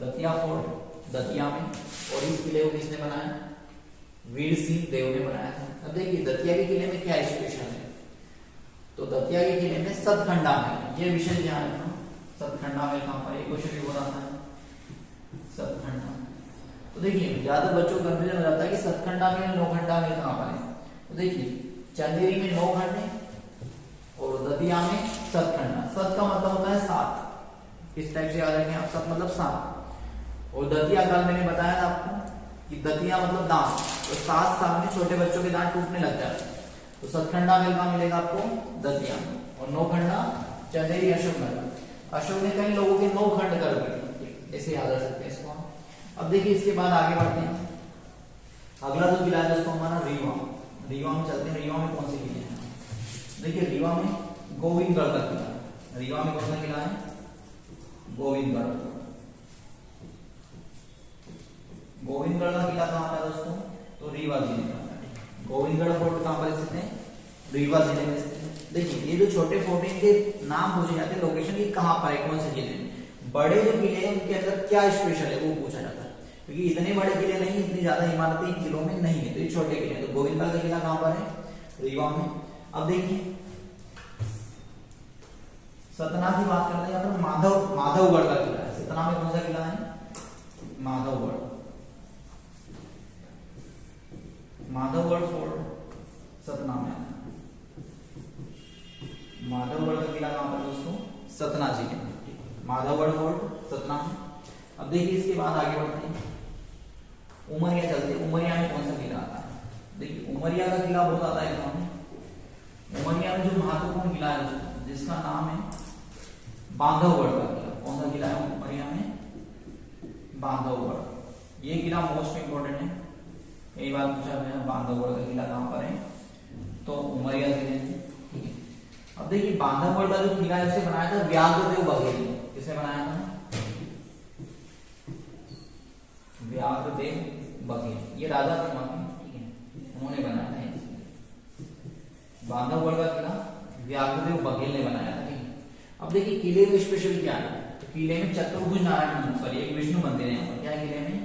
Speaker 1: दतिया फोर्ट दतिया में, और इस किले को किसने बनाया? वीर सिंह देव ने बनाया था। अब देखिए दतिया के किले में क्या स्पेशल है, तो दतिया के किले में सतखंडा महल, ये विषय ध्यान रखना। सतखंडा महल कहां पर? एक क्वेश्चन भी हो रहा था, सतखंडा। तो देखिए ज्यादा बच्चों को कंफ्यूजन हो जाता है कि सतखंडा महल नौखंडा महल कहां पर है। तो देखिए चंदेरी में 9 खंड है और दतिया में सतखंडा। सत का मतलब होता है 7, इस टाइप से याद रखें आप, सत मतलब 7। और दतिया काल मैंने बताया था आपको कि दतिया मतलब दांत, तो 7 साल में छोटे बच्चों के दांत टूटने लग जाते हैं। तो सतखंडा महल कहां मिलेगा आपको? दतिया में। और नौखंडा चंदेरी अशोकनगर। अशोक ने कई लोगों के 9 खंड कर दिए, जैसे से याद रख सकते हैं इसको हम। अब देखिए इसके बाद आगे बढ़ते हैं। अगला जो किला है दोस्तों हमारा रीवा। रीवा में चलते हैं। रीवा में कौन से किले हैं? देखिए रीवा में गोविंदगढ़ का किला है। रीवा में कौन सा किला है? गोविंदगढ़। गोविंदगढ़ का किला कहाँ है दोस्तों? तो रीवा जिले में। गोविंदगढ़ फोर्ट कहाँ पर स्थित है? रीवा जिले में स्थित है। देखिए ये जो छोटे फोर्ट हैं इनके नाम पूछे जाते हैं, लोकेशन की कहाँ पर है, कौन से जिले में। बड़े जो किले हैं उनके अंदर क्या स्पेशल है वो पूछा जाता है, क्योंकि इतने बड़े किले नहीं, इतनी ज्यादा इमारतें इन किलों में नहीं है, तो ये छोटे किले हैं। तो गोविंदगढ़ का किला कहाँ पर है? रीवा में। अब देखिए सतना की बात करते हैं, यहाँ पर माधवगढ़ का किला है। सतना में कौन सा किला है? माधवगढ़। माधवगढ़ फोर्ट सतना में। माधवगढ़ का किला कहां पर दोस्तों? सतना जिले में। माधवगढ़ फोर्ट सतना में। अब देखिए इसके बाद आगे बढ़ते हैं, उमरिया चलते हैं। उमरिया में कौन सा किला आता है? देखिए उमरिया का किला बहुत आता है एग्जाम में। उमरिया में जो महत्वपूर्ण किला है दोस्तों, जिसका नाम है बांधवगढ़ का किला। कौन सा किला है उमरिया में? बांधवगढ़। ये किला मोस्ट इंपोर्टेंट है, कई बार पूछा गया। बांधवगढ़ का किला कहां पर है? तो उमरिया जिले में। ठीक है। अब देखिए बांधवगढ़ का जो किला है उसे बनाया था व्याघ्रदेव बघेल ने। किसने बनाया था? व्याघ्रदेव बघेल। ये राजा थे वहां के, ठीक है, उन्होंने बनाया था। बांधवगढ़ का किला व्याघ्रदेव बघेल ने बनाया था। ठीक है। अब देखिए किले में स्पेशल क्या है? तो किले में चतुर्भुज नारायण, सॉरी एक विष्णु मंदिर है यहाँ पर। क्या है किले में?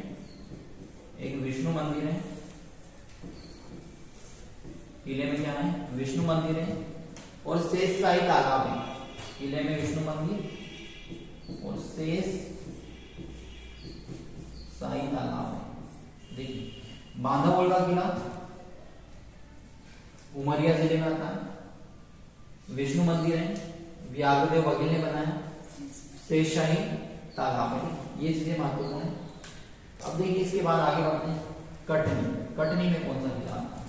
Speaker 1: एक विष्णु मंदिर है। किले में क्या है? विष्णु मंदिर है और शेष शाही तालाब है। किले में विष्णु मंदिर और शेष शाही तालाब है। देखिए बांधवगढ़ का किला उमरिया जिले में आता है, विष्णु मंदिर है, व्याघ्रदेव बघेल ने बनाया, शेष शाही तालाब है। ये चीजें महत्वपूर्ण है। अब देखिए इसके बाद आगे बढ़ते हैं कटनी। कटनी में कौन सा किला आता है?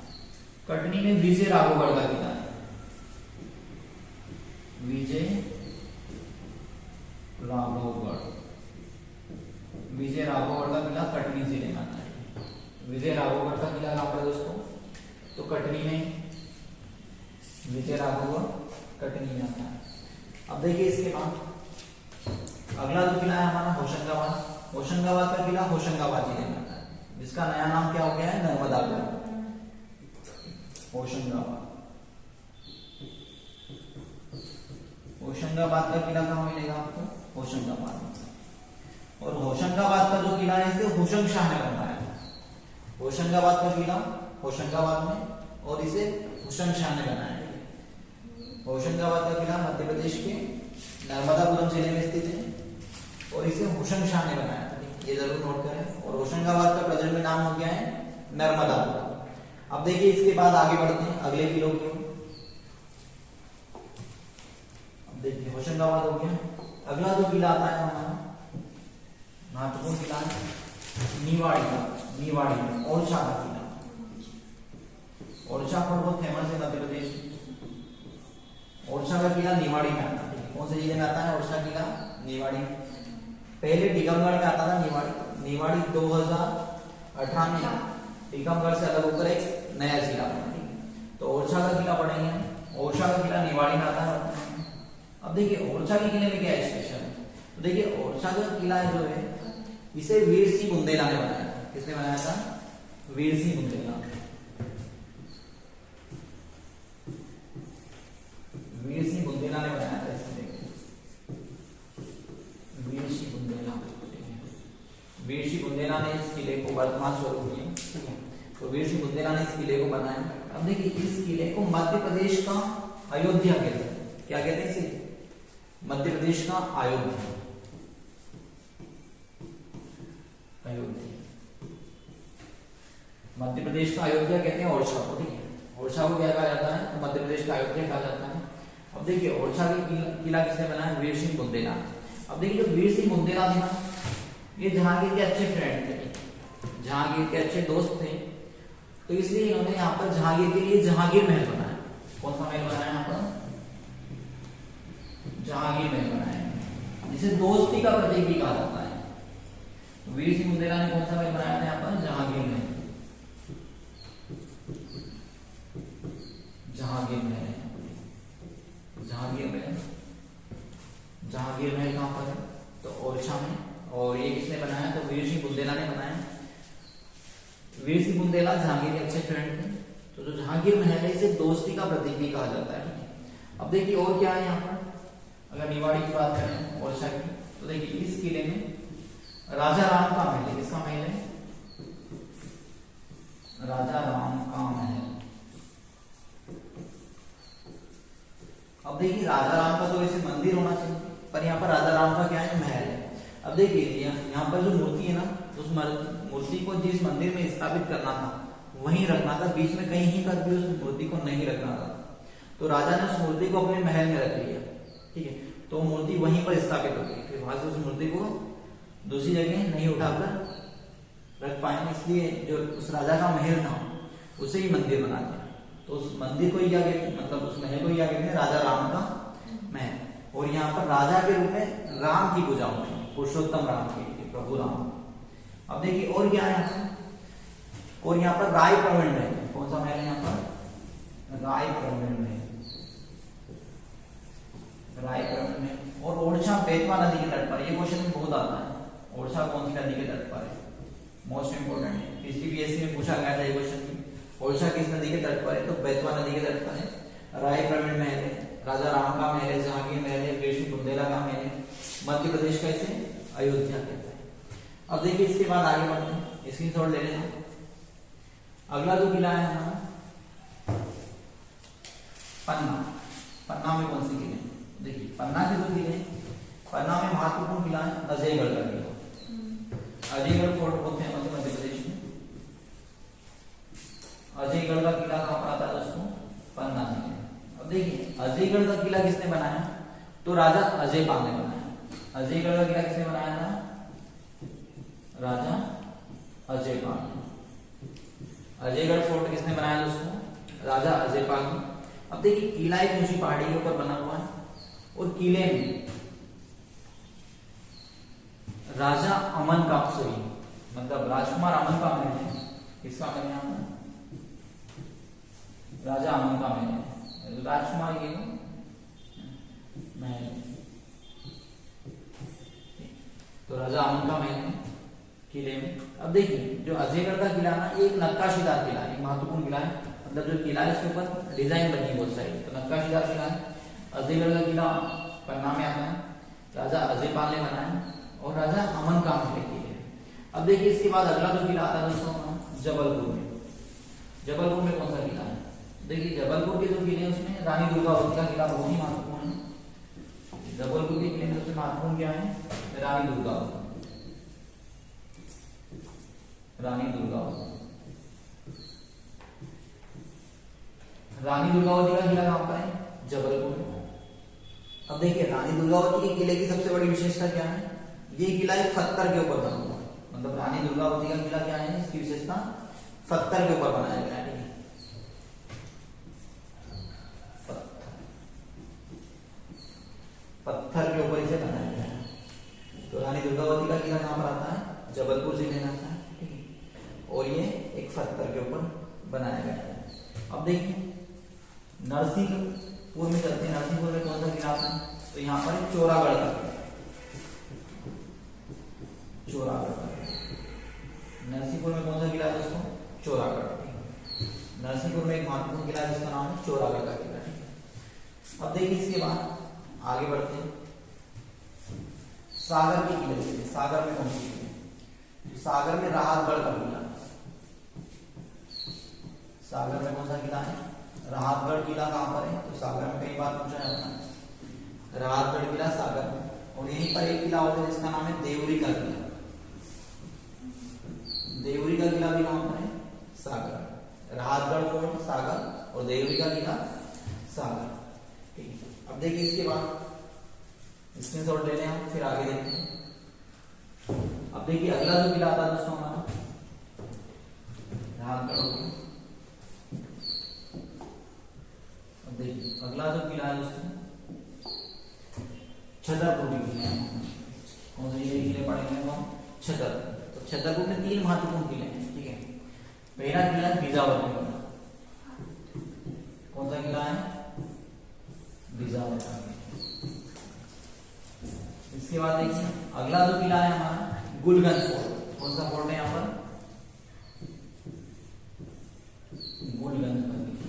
Speaker 1: कटनी में विजय राघवगढ़ का किला है। विजय राघवगढ़। विजय राघवगढ़ का किला कटनी जिले में आता है। विजय राघवगढ़ का किला कहां पर दोस्तों? तो कटनी में। विजय राघवगढ़ कटनी में आता है। अब देखिए इसके बाद अगला जो किला है हमारा होशंगाबाद। होशंगाबाद का किला होशंगाबाद जिले में आता है, जिसका नया नाम क्या हो गया है? नर्मदागढ़। होशंगाबाद। होशंगाबाद का किला कहां मिलेगा आपको? होशंगाबाद में। और होशंगाबाद का जो किला है इसे होशंग शाह ने बनवाया था। होशंगाबाद का किला होशंगाबाद में और इसे होशंग शाह ने बनाया। होशंगाबाद का किला मध्य प्रदेश के नर्मदापुरम जिले में स्थित है और इसे होशंग शाह ने बनाया था। ये जरूर नोट करें। और होशंगाबाद का प्रेजेंट में नाम हो गया है नर्मदापुरम। अब देखिए इसके बाद आगे बढ़ते हैं अगले किलों की। अब देखिए होशंगाबाद हो गया। अगला जो किला आता है हमारा महत्वपूर्ण किला है निवाड़ी का। निवाड़ी में ओरछा का किला। ओरछा पर बहुत फेमस है मध्य प्रदेश। ओरछा का किला निवाड़ी में आता है। कौन से जिले में आता है ओरछा किला? निवाड़ी। पहले टीकमगढ़ में आता था निवाड़ी। निवाड़ी 2018 में टीकमगढ़ से अलग होकर एक नया जिला बना। तो ओरछा का किला पढ़ेंगे। ओरछा का किला निवाड़ी में आता है। अब देखिए ओरछा के किले में क्या स्पेशल है? तो देखिए ओरछा का किला जो है इसे वीर सिंह बुंदेला ने बनाया था। किसने बनाया था? वीर सिंह बुंदेला। वीर सिंह बुंदेला ने बनाया था इसे। वीर सिंह बुंदेला। वीर सिंह बुंदेला ने इस किले को वर्तमान स्वरूप दिया। ठीक है। तो वीर सिंह बुंदेला ने इस किले को बनाया। अब देखिए इस किले को मध्य प्रदेश का अयोध्या कहते हैं। क्या कहते हैं इसे? मध्य प्रदेश का अयोध्या। अयोध्या मध्य प्रदेश का अयोध्या कहते हैं ओरछा को। ठीक है। ओरछा को क्या कहा जाता है? तो मध्य प्रदेश का अयोध्या कहा जाता है। अब देखिए ओरछा की किला किसने बनाया? वीर सिंह बुंदेला। अब देखिए जो वीर सिंह बुंदेला थे ना, ये जहांगीर के अच्छे फ्रेंड थे, जहांगीर के अच्छे दोस्त थे। तो इसलिए इन्होंने यहाँ पर जहांगीर के लिए जहांगीर महल बनाया। कौन सा महल बनाया यहाँ पर? जहांगीर महल बनाया, जिसे दोस्ती का प्रतीक भी कहा जाता है। वीर सिंह बुंदेला ने कौन सा महल बनाया था यहाँ पर? जहांगीर महल। जहांगीर महल, जहांगीर महल, जहांगीर महल कहाँ पर है? तो ओरछा में। और ये किसने बनाया? तो वीर सिंह बुंदेला ने बनाया। वीर सिंह बुंदेला जहांगीर के अच्छे फ्रेंड थे। तो जो जहांगीर महल है इसे दोस्ती का प्रतीक भी कहा जाता है। अब देखिए और क्या है यहाँ पर, अगर निवाड़ी की बात करें ओरछा की, तो देखिए इस किले में राजा राम का महल है। किसका महल है? राजा राम का महल। अब देखिए राजा राम का तो वैसे मंदिर होना चाहिए, पर यहाँ पर राजा राम का क्या है? महल है। अब देखिए यहाँ पर जो मूर्ति है ना, उस मूर्ति को जिस मंदिर में स्थापित करना था वहीं रखना था, बीच में कहीं पर भी उस मूर्ति को नहीं रखना था। तो राजा ने उस मूर्ति को अपने महल में रख लिया, ठीक है। तो मूर्ति वहीं पर स्थापित हो गई, फिर वहां से उस मूर्ति को दूसरी जगह नहीं उठाकर रख पाएंगे, इसलिए जो उस राजा का महल था उसे ही मंदिर बना दिया। तो उस मंदिर को ही क्या कहते हैं, मतलब उस महल को ही क्या कहते हैं? राजा राम का महल। और यहाँ पर राजा के रूप में राम की पूजा होती है, पुरुषोत्तम राम की, प्रभु राम। अब देखिए और क्या है यहाँ पर, और यहाँ पर राय प्रवीण महल। कौन सा महल है यहाँ पर? राय प्रवीण महल, राय प्रवीण महल। और ओरछा बेतवा नदी के तट पर, ये क्वेश्चन में बहुत आता है, ओरछा कौन सी नदी के तट पर है? मोस्ट इंपोर्टेंट है, पिछली पीएससी में पूछा गया था ये क्वेश्चन की, ओरछा किस नदी के तट पर है? तो बेतवा नदी के तट पर है। राय प्रवीण महल है, राजा राम का महल है, जहांगीर महल है, वीर सिंह बुंदेला का महल है। मध्य प्रदेश का इसे अयोध्या कहते हैं। अब देखिए इसके बाद आगे बढ़ते हैं, स्क्रीनशॉट ले लेना। अगला जो किला है हमारा पन्ना। पन्ना में कौन सी किले? देखिए पन्ना के जो किले, पन्ना में महत्वपूर्ण किला है अजयगढ़ का किला। अजयगढ़ फोर्ट बहुत फेमस है मध्य प्रदेश में। अजयगढ़ का किला कहाँ पर आता है दोस्तों? पन्ना जिले में। अब देखिए अजयगढ़ का किला किसने बनाया? तो राजा अजयपाल ने बनाया। अजयगढ़ का किला किसने बनाया था? राजा अजयपाल। अजयगढ़ फोर्ट किसने बनाया दोस्तों? राजा अजयपाल ने। अब देखिए किला एक ऊंची पहाड़ी के ऊपर बना हुआ है, और किले में राजा अमन का, मतलब राजकुमार अमन का महल है। किसका महल है? राजा अमन का महल है, राजकुमार ये महल। तो राजा अमन का महल है किले में। अब देखिए जो अजयगढ़ का किला ना, ये एक नक्काशीदार किला है, एक महत्वपूर्ण किला है। मतलब जो किला है इसके ऊपर डिजाइन बनी है बहुत सारी, तो नक्काशीदार किला है। अजयगढ़ का किला पन्ना में आता है, राजा अजयपाल ने बनाया, और राजा अमन का महल किले। अब देखिए इसके बाद अगला जो किला आता है दोस्तों जबलपुर में। जबलपुर में कौन सा किला है? देखिए जबलपुर के जो किले उसमें रानी दुर्गावती का किला बहुत ही महत्वपूर्ण है। जबलपुर के किले में सबसे महत्वपूर्ण क्या है? रानी दुर्गावती। रानी दुर्गावती, रानी दुर्गावती का किला कहां पर है? जबलपुर में। अब देखिए रानी दुर्गावती के किले की सबसे बड़ी विशेषता क्या है? ये किला एक पत्थर के ऊपर बना हुआ है। मतलब रानी दुर्गावती का किला क्या है? इसकी विशेषता पत्थर के ऊपर बनाया गया है। पत्थर के ऊपर इसे बनाया गया है। तो रानी दुर्गावती का किला कहां पर आता है? जबलपुर जिले में आता है, ठीक है। और ये एक पत्थर के ऊपर बनाया गया है। अब देखिए नरसिंहपुर में चलते हैं। नरसिंहपुर में कौन सा किला आता है? तो यहाँ पर चोरागढ़ का किला। चोरागढ़ का किला। नरसिंहपुर में कौन सा किला है दोस्तों? चोरागढ़। नरसिंहपुर में एक महत्वपूर्ण किला है जिसका नाम है चोरागढ़ का किला, ठीक है। अब देखिए इसके बाद आगे बढ़ते हैं। सागर के किले। सागर में कौन सी किले? सागर में राहतगढ़ का किला। सागर में कौन सा किला है? राहतगढ़ किला कहां पर है? तो सागर में कई बार पूछा जाता है। राहतगढ़ किला सागर में। और यहीं पर एक किला होता है जिसका नाम है देवरी का किला। देवरी का किला भी कहां पर है? सागर। राहतगढ़ फोर्ट सागर और देवरी का किला सागर, ठीक है। अब देखिए इसके बाद स्क्रीनशॉट ले लें हम, फिर आगे देखते हैं। अब देखिए अगला जो किला आता है दोस्तों हमारा राहतगढ़। अब देखिए अगला जो किला है दोस्तों छतरपुर की किले। कौन से किले पढ़ेंगे हम? छतरपुर। छतरपुर में 3 महत्वपूर्ण किले हैं, ठीक है। पहला किला है बीजावर का किला। कौन सा किला है? बीजावर का किला। इसके बाद देखिए अगला जो किला है हमारा गुलगंज फोर्ट। कौन सा फोर्ट है यहाँ पर? गुलगंज का किला,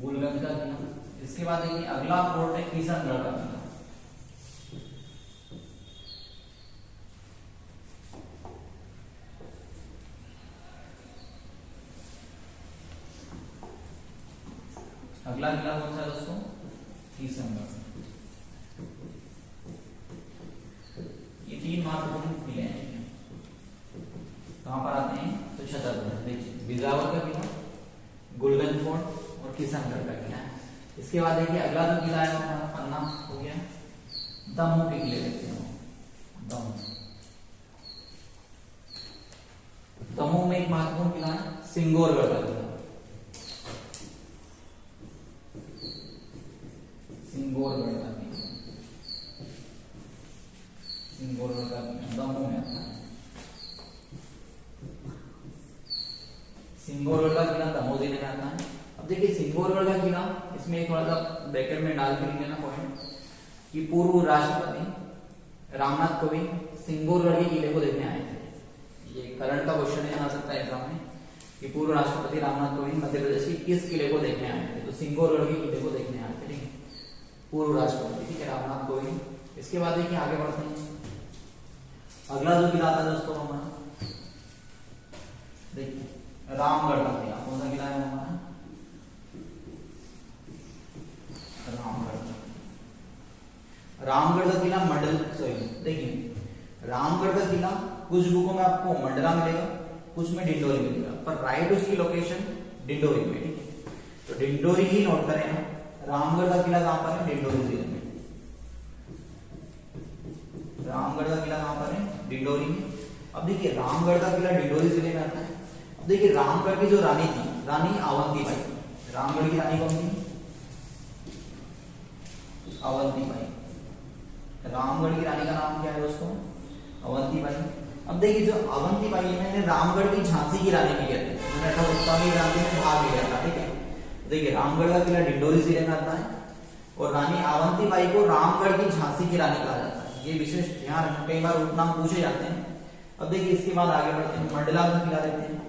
Speaker 1: गुलगंज का किला। इसके बाद देखिए अगला फोर्ट है किशनगढ़ का किला। अगला किला कौन सा है दोस्तों? किशनगढ़। ये 3 महत्वपूर्ण किले हैं। कहां पर आते हैं? तो छतरपुर। देखिए बीजावर का किला, गुलगंज फोर्ट और किशनगढ़ का किला है। इसके बाद देखिए अगला जो किला है हमारा पन्ना हो गया। दमोह के किले देखते हैं। दमोह में एक महत्वपूर्ण किला है सिंगोरगढ़ का किला। सिंगोरगढ़ का किला, सिंगोरगढ़ का किला दमोह में आता है। सिंगोरगढ़ का किला दमोह जिले में आता है। अब देखिए सिंगोरगढ़ का किला, इसमें एक थोड़ा सा ब्रैकेट में डाल के लेना पॉइंट कि पूर्व राष्ट्रपति रामनाथ कोविंद सिंगोरगढ़ के किले को देखने आए थे। ये करंट का क्वेश्चन है, आ सकता है एग्जाम में कि पूर्व राष्ट्रपति रामनाथ कोविंद मध्य प्रदेश के किस किले को देखने आए थे? तो सिंगोरगढ़ के किले को देखने आए थे, ठीक है, पूर्व राष्ट्रपति, ठीक है, रामनाथ कोविंद। इसके बाद देखिए आगे बढ़ते हैं। अगला जो किला आता है दोस्तों हमारा, देखिए रामगढ़ का किला। कौन सा किला है हमारा? रामगढ़ का किला मंडल, सॉरी देखिए रामगढ़ का किला कुछ बुकों में आपको मंडला मिलेगा, कुछ में डिंडोरी मिलेगा, पर राइट उसकी लोकेशन डिंडोरी में, ठीक है। तो डिंडोरी ही नोट करें हम। रामगढ़ का किला कहां पर है? डिंडोरी जिले में। रामगढ़ का किला कहां पर है? डिंडोरी में। अब देखिए रामगढ़ का किला डिंडोरी जिले में आता है। अब देखिए रामगढ़ की जो रानी थी, रानी अवंतीबाई। रामगढ़ की रानी कौन थी? अवंतीबाई। रामगढ़ की रानी का नाम क्या है दोस्तों? अवंतीबाई। अब देखिए जो अवंतीबाई है रामगढ़ की झांसी की रानी भी कहते हैं। उन्होंने 1870 की क्रांति में भाग लिया था, ठीक है। देखिए रामगढ़ का किला डिंडोरी जिले में आता है और रानी अवंतीबाई को रामगढ़ की झांसी की रानी कहा जाता है। ये विशेष ध्यान रखना, कई बार उपनाम पूछे जाते हैं। अब देखिए इसके बाद आगे बढ़ते हैं, मंडला का किला देखते हैं।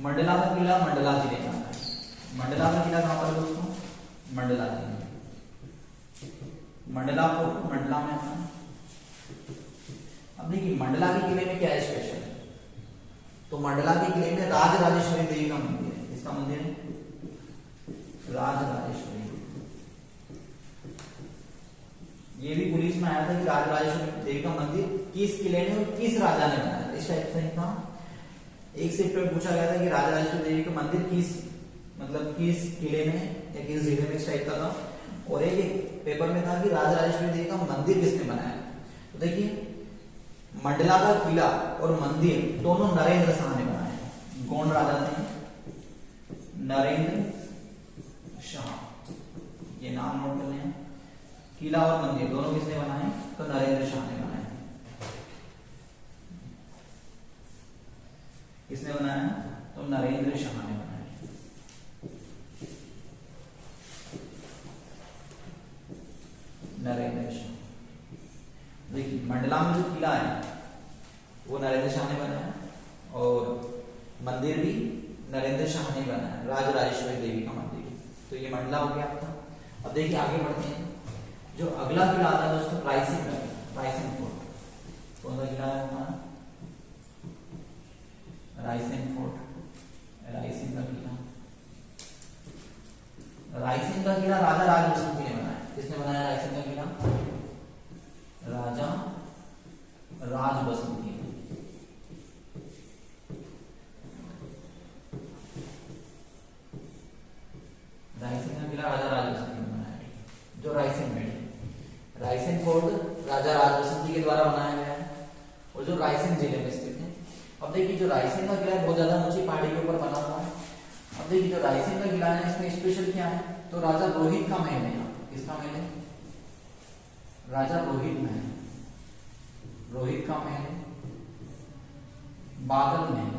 Speaker 1: मंडला का किला मंडला जिले में आता है। मंडला का किला कहां पर दोस्तों? मंडला जिले में। मंडला फोर्ट मंडला में आता है। अब देखिए मंडला के किले में क्या है स्पेशल? तो मंडला के किले में राज राजेश्वरी देवी का मंदिर है। इसका मंदिर है राज राजेश्वरी। ये भी पुलिस में आया था कि राज राजेश्वरी देवी का मंदिर किस किले में और किस राजा ने बनाया था। इस टाइप से था, एक शिफ्ट में पूछा गया था कि राज राजेश्वरी देवी का मंदिर किस किस किले में या किस जिले में, इस टाइप का था। और एक पेपर में था कि राज राजेश्वरी देवी का मंदिर किसने बनाया। तो देखिए मंडला का किला और मंदिर दोनों नरेंद्र शाह ने बनाए। कौन राजा थे? नरेंद्र शाह। ये नाम नोट कर लें। किला और मंदिर दोनों किसने बनाए? तो नरेंद्र शाह ने बनाए। किसने बनाया? तो नरेंद्र शाह ने बनाया। नरेंद्र शाह। देखिए मंडला में जो किला है वो नरेंद्र शाह ने बनाया और मंदिर भी नरेंद्र शाह ने बनाया, राज राजेश्वरी देवी का मंदिर। तो ये मंडला हो गया आपका। अब देखिए आगे बढ़ते हैं। जो अगला किला आता है दोस्तों रायसेन का, रायसेन फोर्ट। कौन सा किला है हमारा? रायसेन फोर्ट। रायसेन का किला, रायसेन का किला राजा राज बसंती ने बनाया। किसने बनाया रायसेन का किला? राजा राज बसंती। रायसेन का किला राजा राज बसंती ने बनाया, जो रायसेन में है। रायसेन फोर्ट राजा राज बसंती के द्वारा बनाया गया है और जो रायसेन जिले में स्थित है। अब देखिए जो रायसेन का किला बहुत ज्यादा ऊंची पहाड़ी के ऊपर बना हुआ है। अब देखिए जो रायसेन का किला है इसमें स्पेशल क्या है? तो राजा रोहित का महल है। किसका महल है? राजा रोहित महल, रोहित का महल, बादल महल,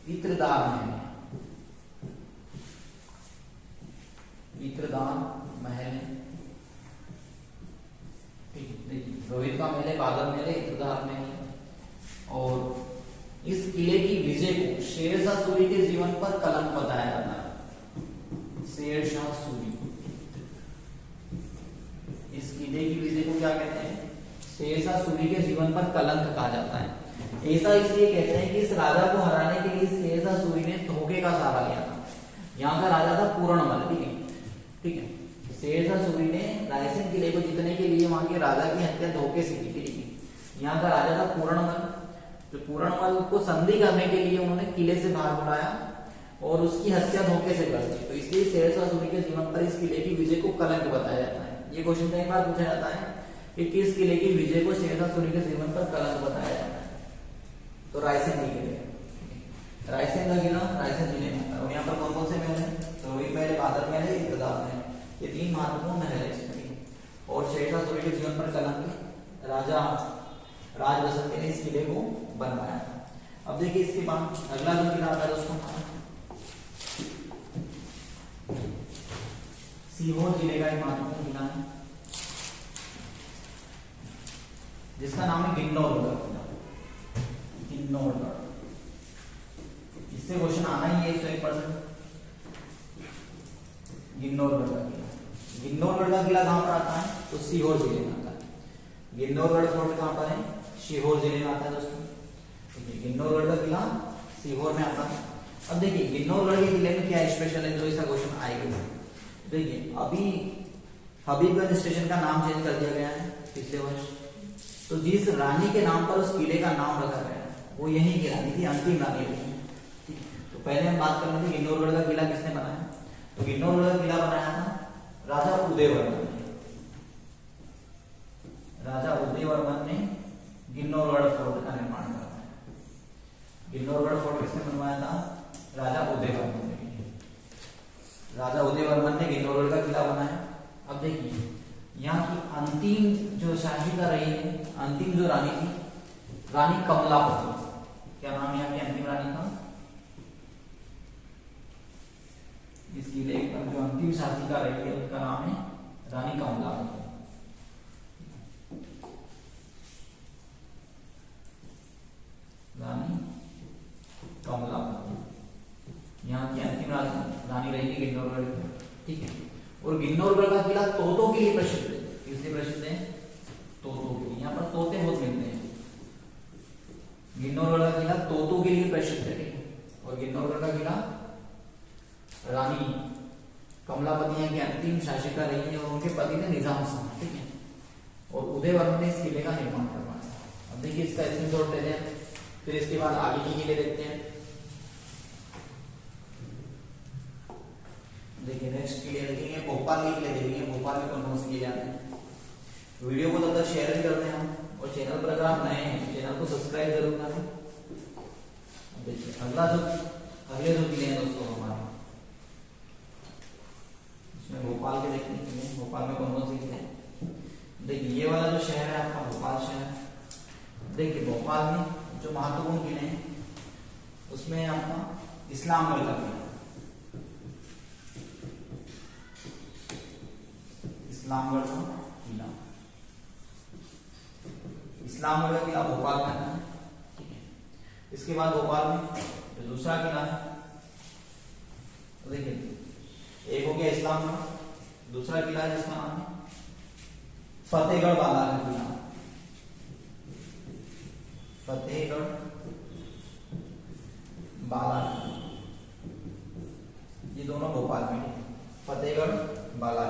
Speaker 1: इत्रदार महल, इत्रदार महल, रोहित का महल है, बादल महल है, इत्रदार महल है। और इस किले की विजय को शेरशाह सूरी के जीवन पर कलंक बताया जाता है। शेरशाह सूरी, इस किले की विजय को क्या कहते हैं? शेरशाह सूरी के जीवन पर कलंक कहा जाता है। ऐसा इसलिए कहते हैं कि इस राजा को हराने के लिए शेरशाह सूरी ने धोखे का सहारा लिया था। यहाँ का राजा था पूर्णमल, ठीक है, ठीक है। शेरशाह सूरी ने रायसेन किले को जीतने के लिए वहां के राजा की हत्या धोखे से की थी। यहाँ का राजा था पूर्णमल, जो पूर्णमल को संधि करने के लिए उन्होंने किले से बाहर बुलाया और उसकी हत्या धोखे से कर दी। तो इसलिए शेरशाह सूरी के जीवन पर इस किले की विजय को कलंक बताया जाता है। ये क्वेश्चन कई बार पूछा जाता है कि किस किले की विजय को शेरशाह सूरी के जीवन पर कलंक बताया जाता है। तो रायसेन के किले, रायसेन का किला रायसेन जिले में आता है। और यहाँ पर कौन कौन से महल है? तो रोहित महल, बादल महल, इत्रदार महल, ये तीन महत्वपूर्ण महल है इसमें। और शेरशाह सूरी के जीवन पर कलंक राजा राज बसंती ने इस किले को बनवाया था। अब देखिए इसके बाद अगला जो किला आता है दोस्तों, सीहोर जिले का एक महत्वपूर्ण किला है जिसका नाम है गिन्नौरगढ़ किला। गिन्नौरगढ़, इससे क्वेश्चन आना ही है 100%। गिन्नौरगढ़ का किला, गिन्नौरगढ़ का किला कहां पर आता है? तो सीहोर जिले में आता है। गिन्नौरगढ़ फोर्ट कहां पर है? सीहोर जिले में आता है दोस्तों। गिन्नौरगढ़ का किला सीहोर में आता है। अब देखिए गिन्नौरगढ़ के किले में क्या स्पेशल है, जो ऐसा क्वेश्चन आएगा। देखिए अभी हबीबगंज स्टेशन का नाम चेंज कर दिया गया है पिछले वर्ष। तो जिस रानी के नाम पर उस किले का नाम रखा गया है वो यही की रानी थी, अंतिम रानी रही। तो पहले हम बात कर रहे थे गिन्नौरगढ़ का किला किसने बनाया? तो गिन्नौरगढ़ का किला बनाया था राजा उदयवर्मन ने। राजा उदयवर्मन ने गिन्नौरगढ़ फोर्ट का निर्माण करा। गिन्नौरगढ़ फोर्ट किसने बनवाया था? राजा उदयवर्मन ने। राजा उदयवर्मन ने गिन्नौरगढ़ का किला बनाया। अब देखिए यहाँ की अंतिम जो शासिका रही है, अंतिम जो रानी थी, रानी कमलापति। क्या नाम है यहाँ की अंतिम रानी का? इस किले पर जो अंतिम शासिका रही है उसका नाम है रानी कमलापति। रानी कमलापति यहाँ की अंतिम रानी रही है गिन्नौरगढ़ की, ठीक है। और गिन्नौरगढ़ का किला तोतों के लिए प्रसिद्ध है। किसलिए प्रसिद्ध है? तोतों के लिए। यहाँ पर तोते बहुत मिलते हैं। गिन्नौरगढ़ का किला तोतों के लिए प्रसिद्ध है। और गिन्नौरगढ़ का किला रानी कमलापति यहाँ की अंतिम शासिका रही है और उनके पति थे निजाम शाह, ठीक है। और उदयवर्मन ने इस किले का निर्माण करवाया। अब देखिए इसका स्क्रीनशॉट लेते हैं, फिर इसके बाद आगे की किले देखते हैं। देखिए नेक्स्ट किले देखेंगे, भोपाल के किले देखेंगे। भोपाल में कौन कौन से किले आते हैं। वीडियो को तब तक शेयर भी करते हैं हम, और चैनल पर अगर आप नए हैं चैनल को सब्सक्राइब जरूर करें। देखिए अगले जो किले हैं दोस्तों हमारे, इसमें भोपाल के देखने के लिए भोपाल में कौन कौन से किले हैं। देखिए ये वाला जो शहर है आपका भोपाल शहर। देखिए भोपाल में जो महत्वपूर्ण किले हैं उसमें आपका इस्लामगढ़ का किला, इस्लामगढ़ का किला, इस्लामगढ़ का किला भोपाल में आता है, ठीक है। इसके बाद भोपाल में जो दूसरा किला है, तो देखिए एक हो गया इस्लामगढ़, दूसरा किला है जिसका नाम है फतेहगढ़ बाला का किला। फतेहगढ़ बाला, ये दोनों भोपाल में है। फतेहगढ़ बाला।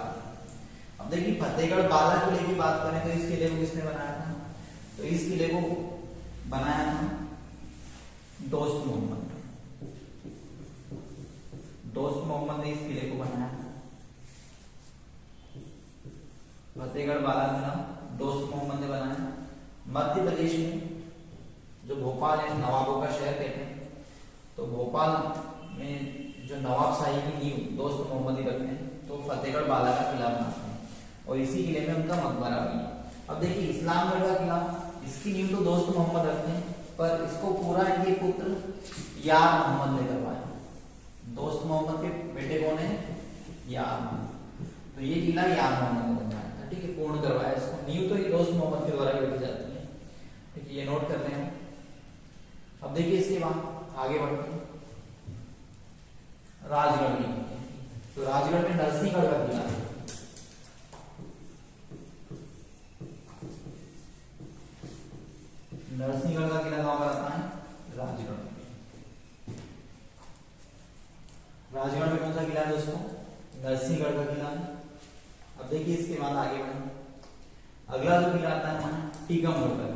Speaker 1: अब देखिए फतेहगढ़ बाला किले की बात करें तो इस किले को किसने बनाया था? तो इस किले को बनाया था दोस्त मोहम्मद। दोस्त मोहम्मद ने इस किले को बनाया था। फतेहगढ़ बाला किला दोस्त मोहम्मद ने बनाया। मध्य प्रदेश में जो भोपाल है नवाबों का शहर कहते हैं, तो भोपाल में जो नवाब शाही की नींव दोस्त मोहम्मदी रखते हैं तो फतेहगढ़ बाला का किला बनाते हैं और इसी किले में उनका मकबरा भी है। अब देखिए इस्लामगढ़ का किला, इसकी नींव तो दोस्त मोहम्मद रखते हैं पर इसको पूरा इनके पुत्र यार मोहम्मद ने करवाया। दोस्त मोहम्मद के बेटे कौन है? यार मोहम्मद। तो ये किला यार मोहम्मद ने बनवाया था, ठीक है, पूर्ण करवाया इसको। नींव तो ये दोस्त मोहम्मद के द्वारा ही रखी जाती है, ठीक है, ये नोट कर रहे हैं। अब देखिए इसके बाद आगे बढ़ते हैं राजगढ़ की। तो राजगढ़ में नरसिंहगढ़ का किला है। नरसिंहगढ़ का किला कहां पर आता है? राजगढ़ में। राजगढ़ में कौन सा किला है दोस्तों? नरसिंहगढ़ का किला है। अब देखिए इसके बाद आगे बढ़े, अगला जो किला आता है टीकमगढ़ का।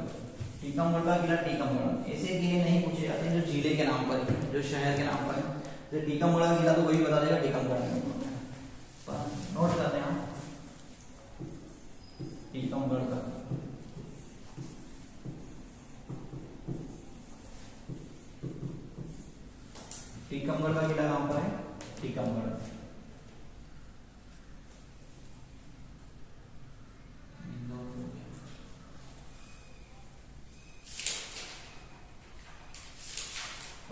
Speaker 1: टीकमगढ़ का किला टीकमगढ़, ऐसे किले नहीं पूछे जाते हैं जो जिले के नाम पर है, जो शहर के नाम पर है। तो टीकमगढ़ का किला तो वही बता देगा टीकमगढ़ में। नोट करते हैं टीकमगढ़ का। टीकमगढ़ का किला कहां पर है? टीकमगढ़।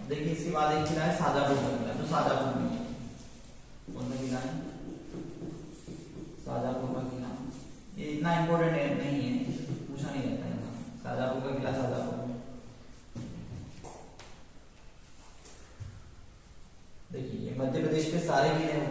Speaker 1: देखिए इसके बाद एक किला है शाजापुर का किला। तो शाजापुर में कौन सा किला है? शाजापुर का किला। ये इतना इंपॉर्टेंट नहीं है, पूछा नहीं जाता है। शाजापुर का किला शाजापुर में। देखिए ये मध्य प्रदेश के सारे किले हो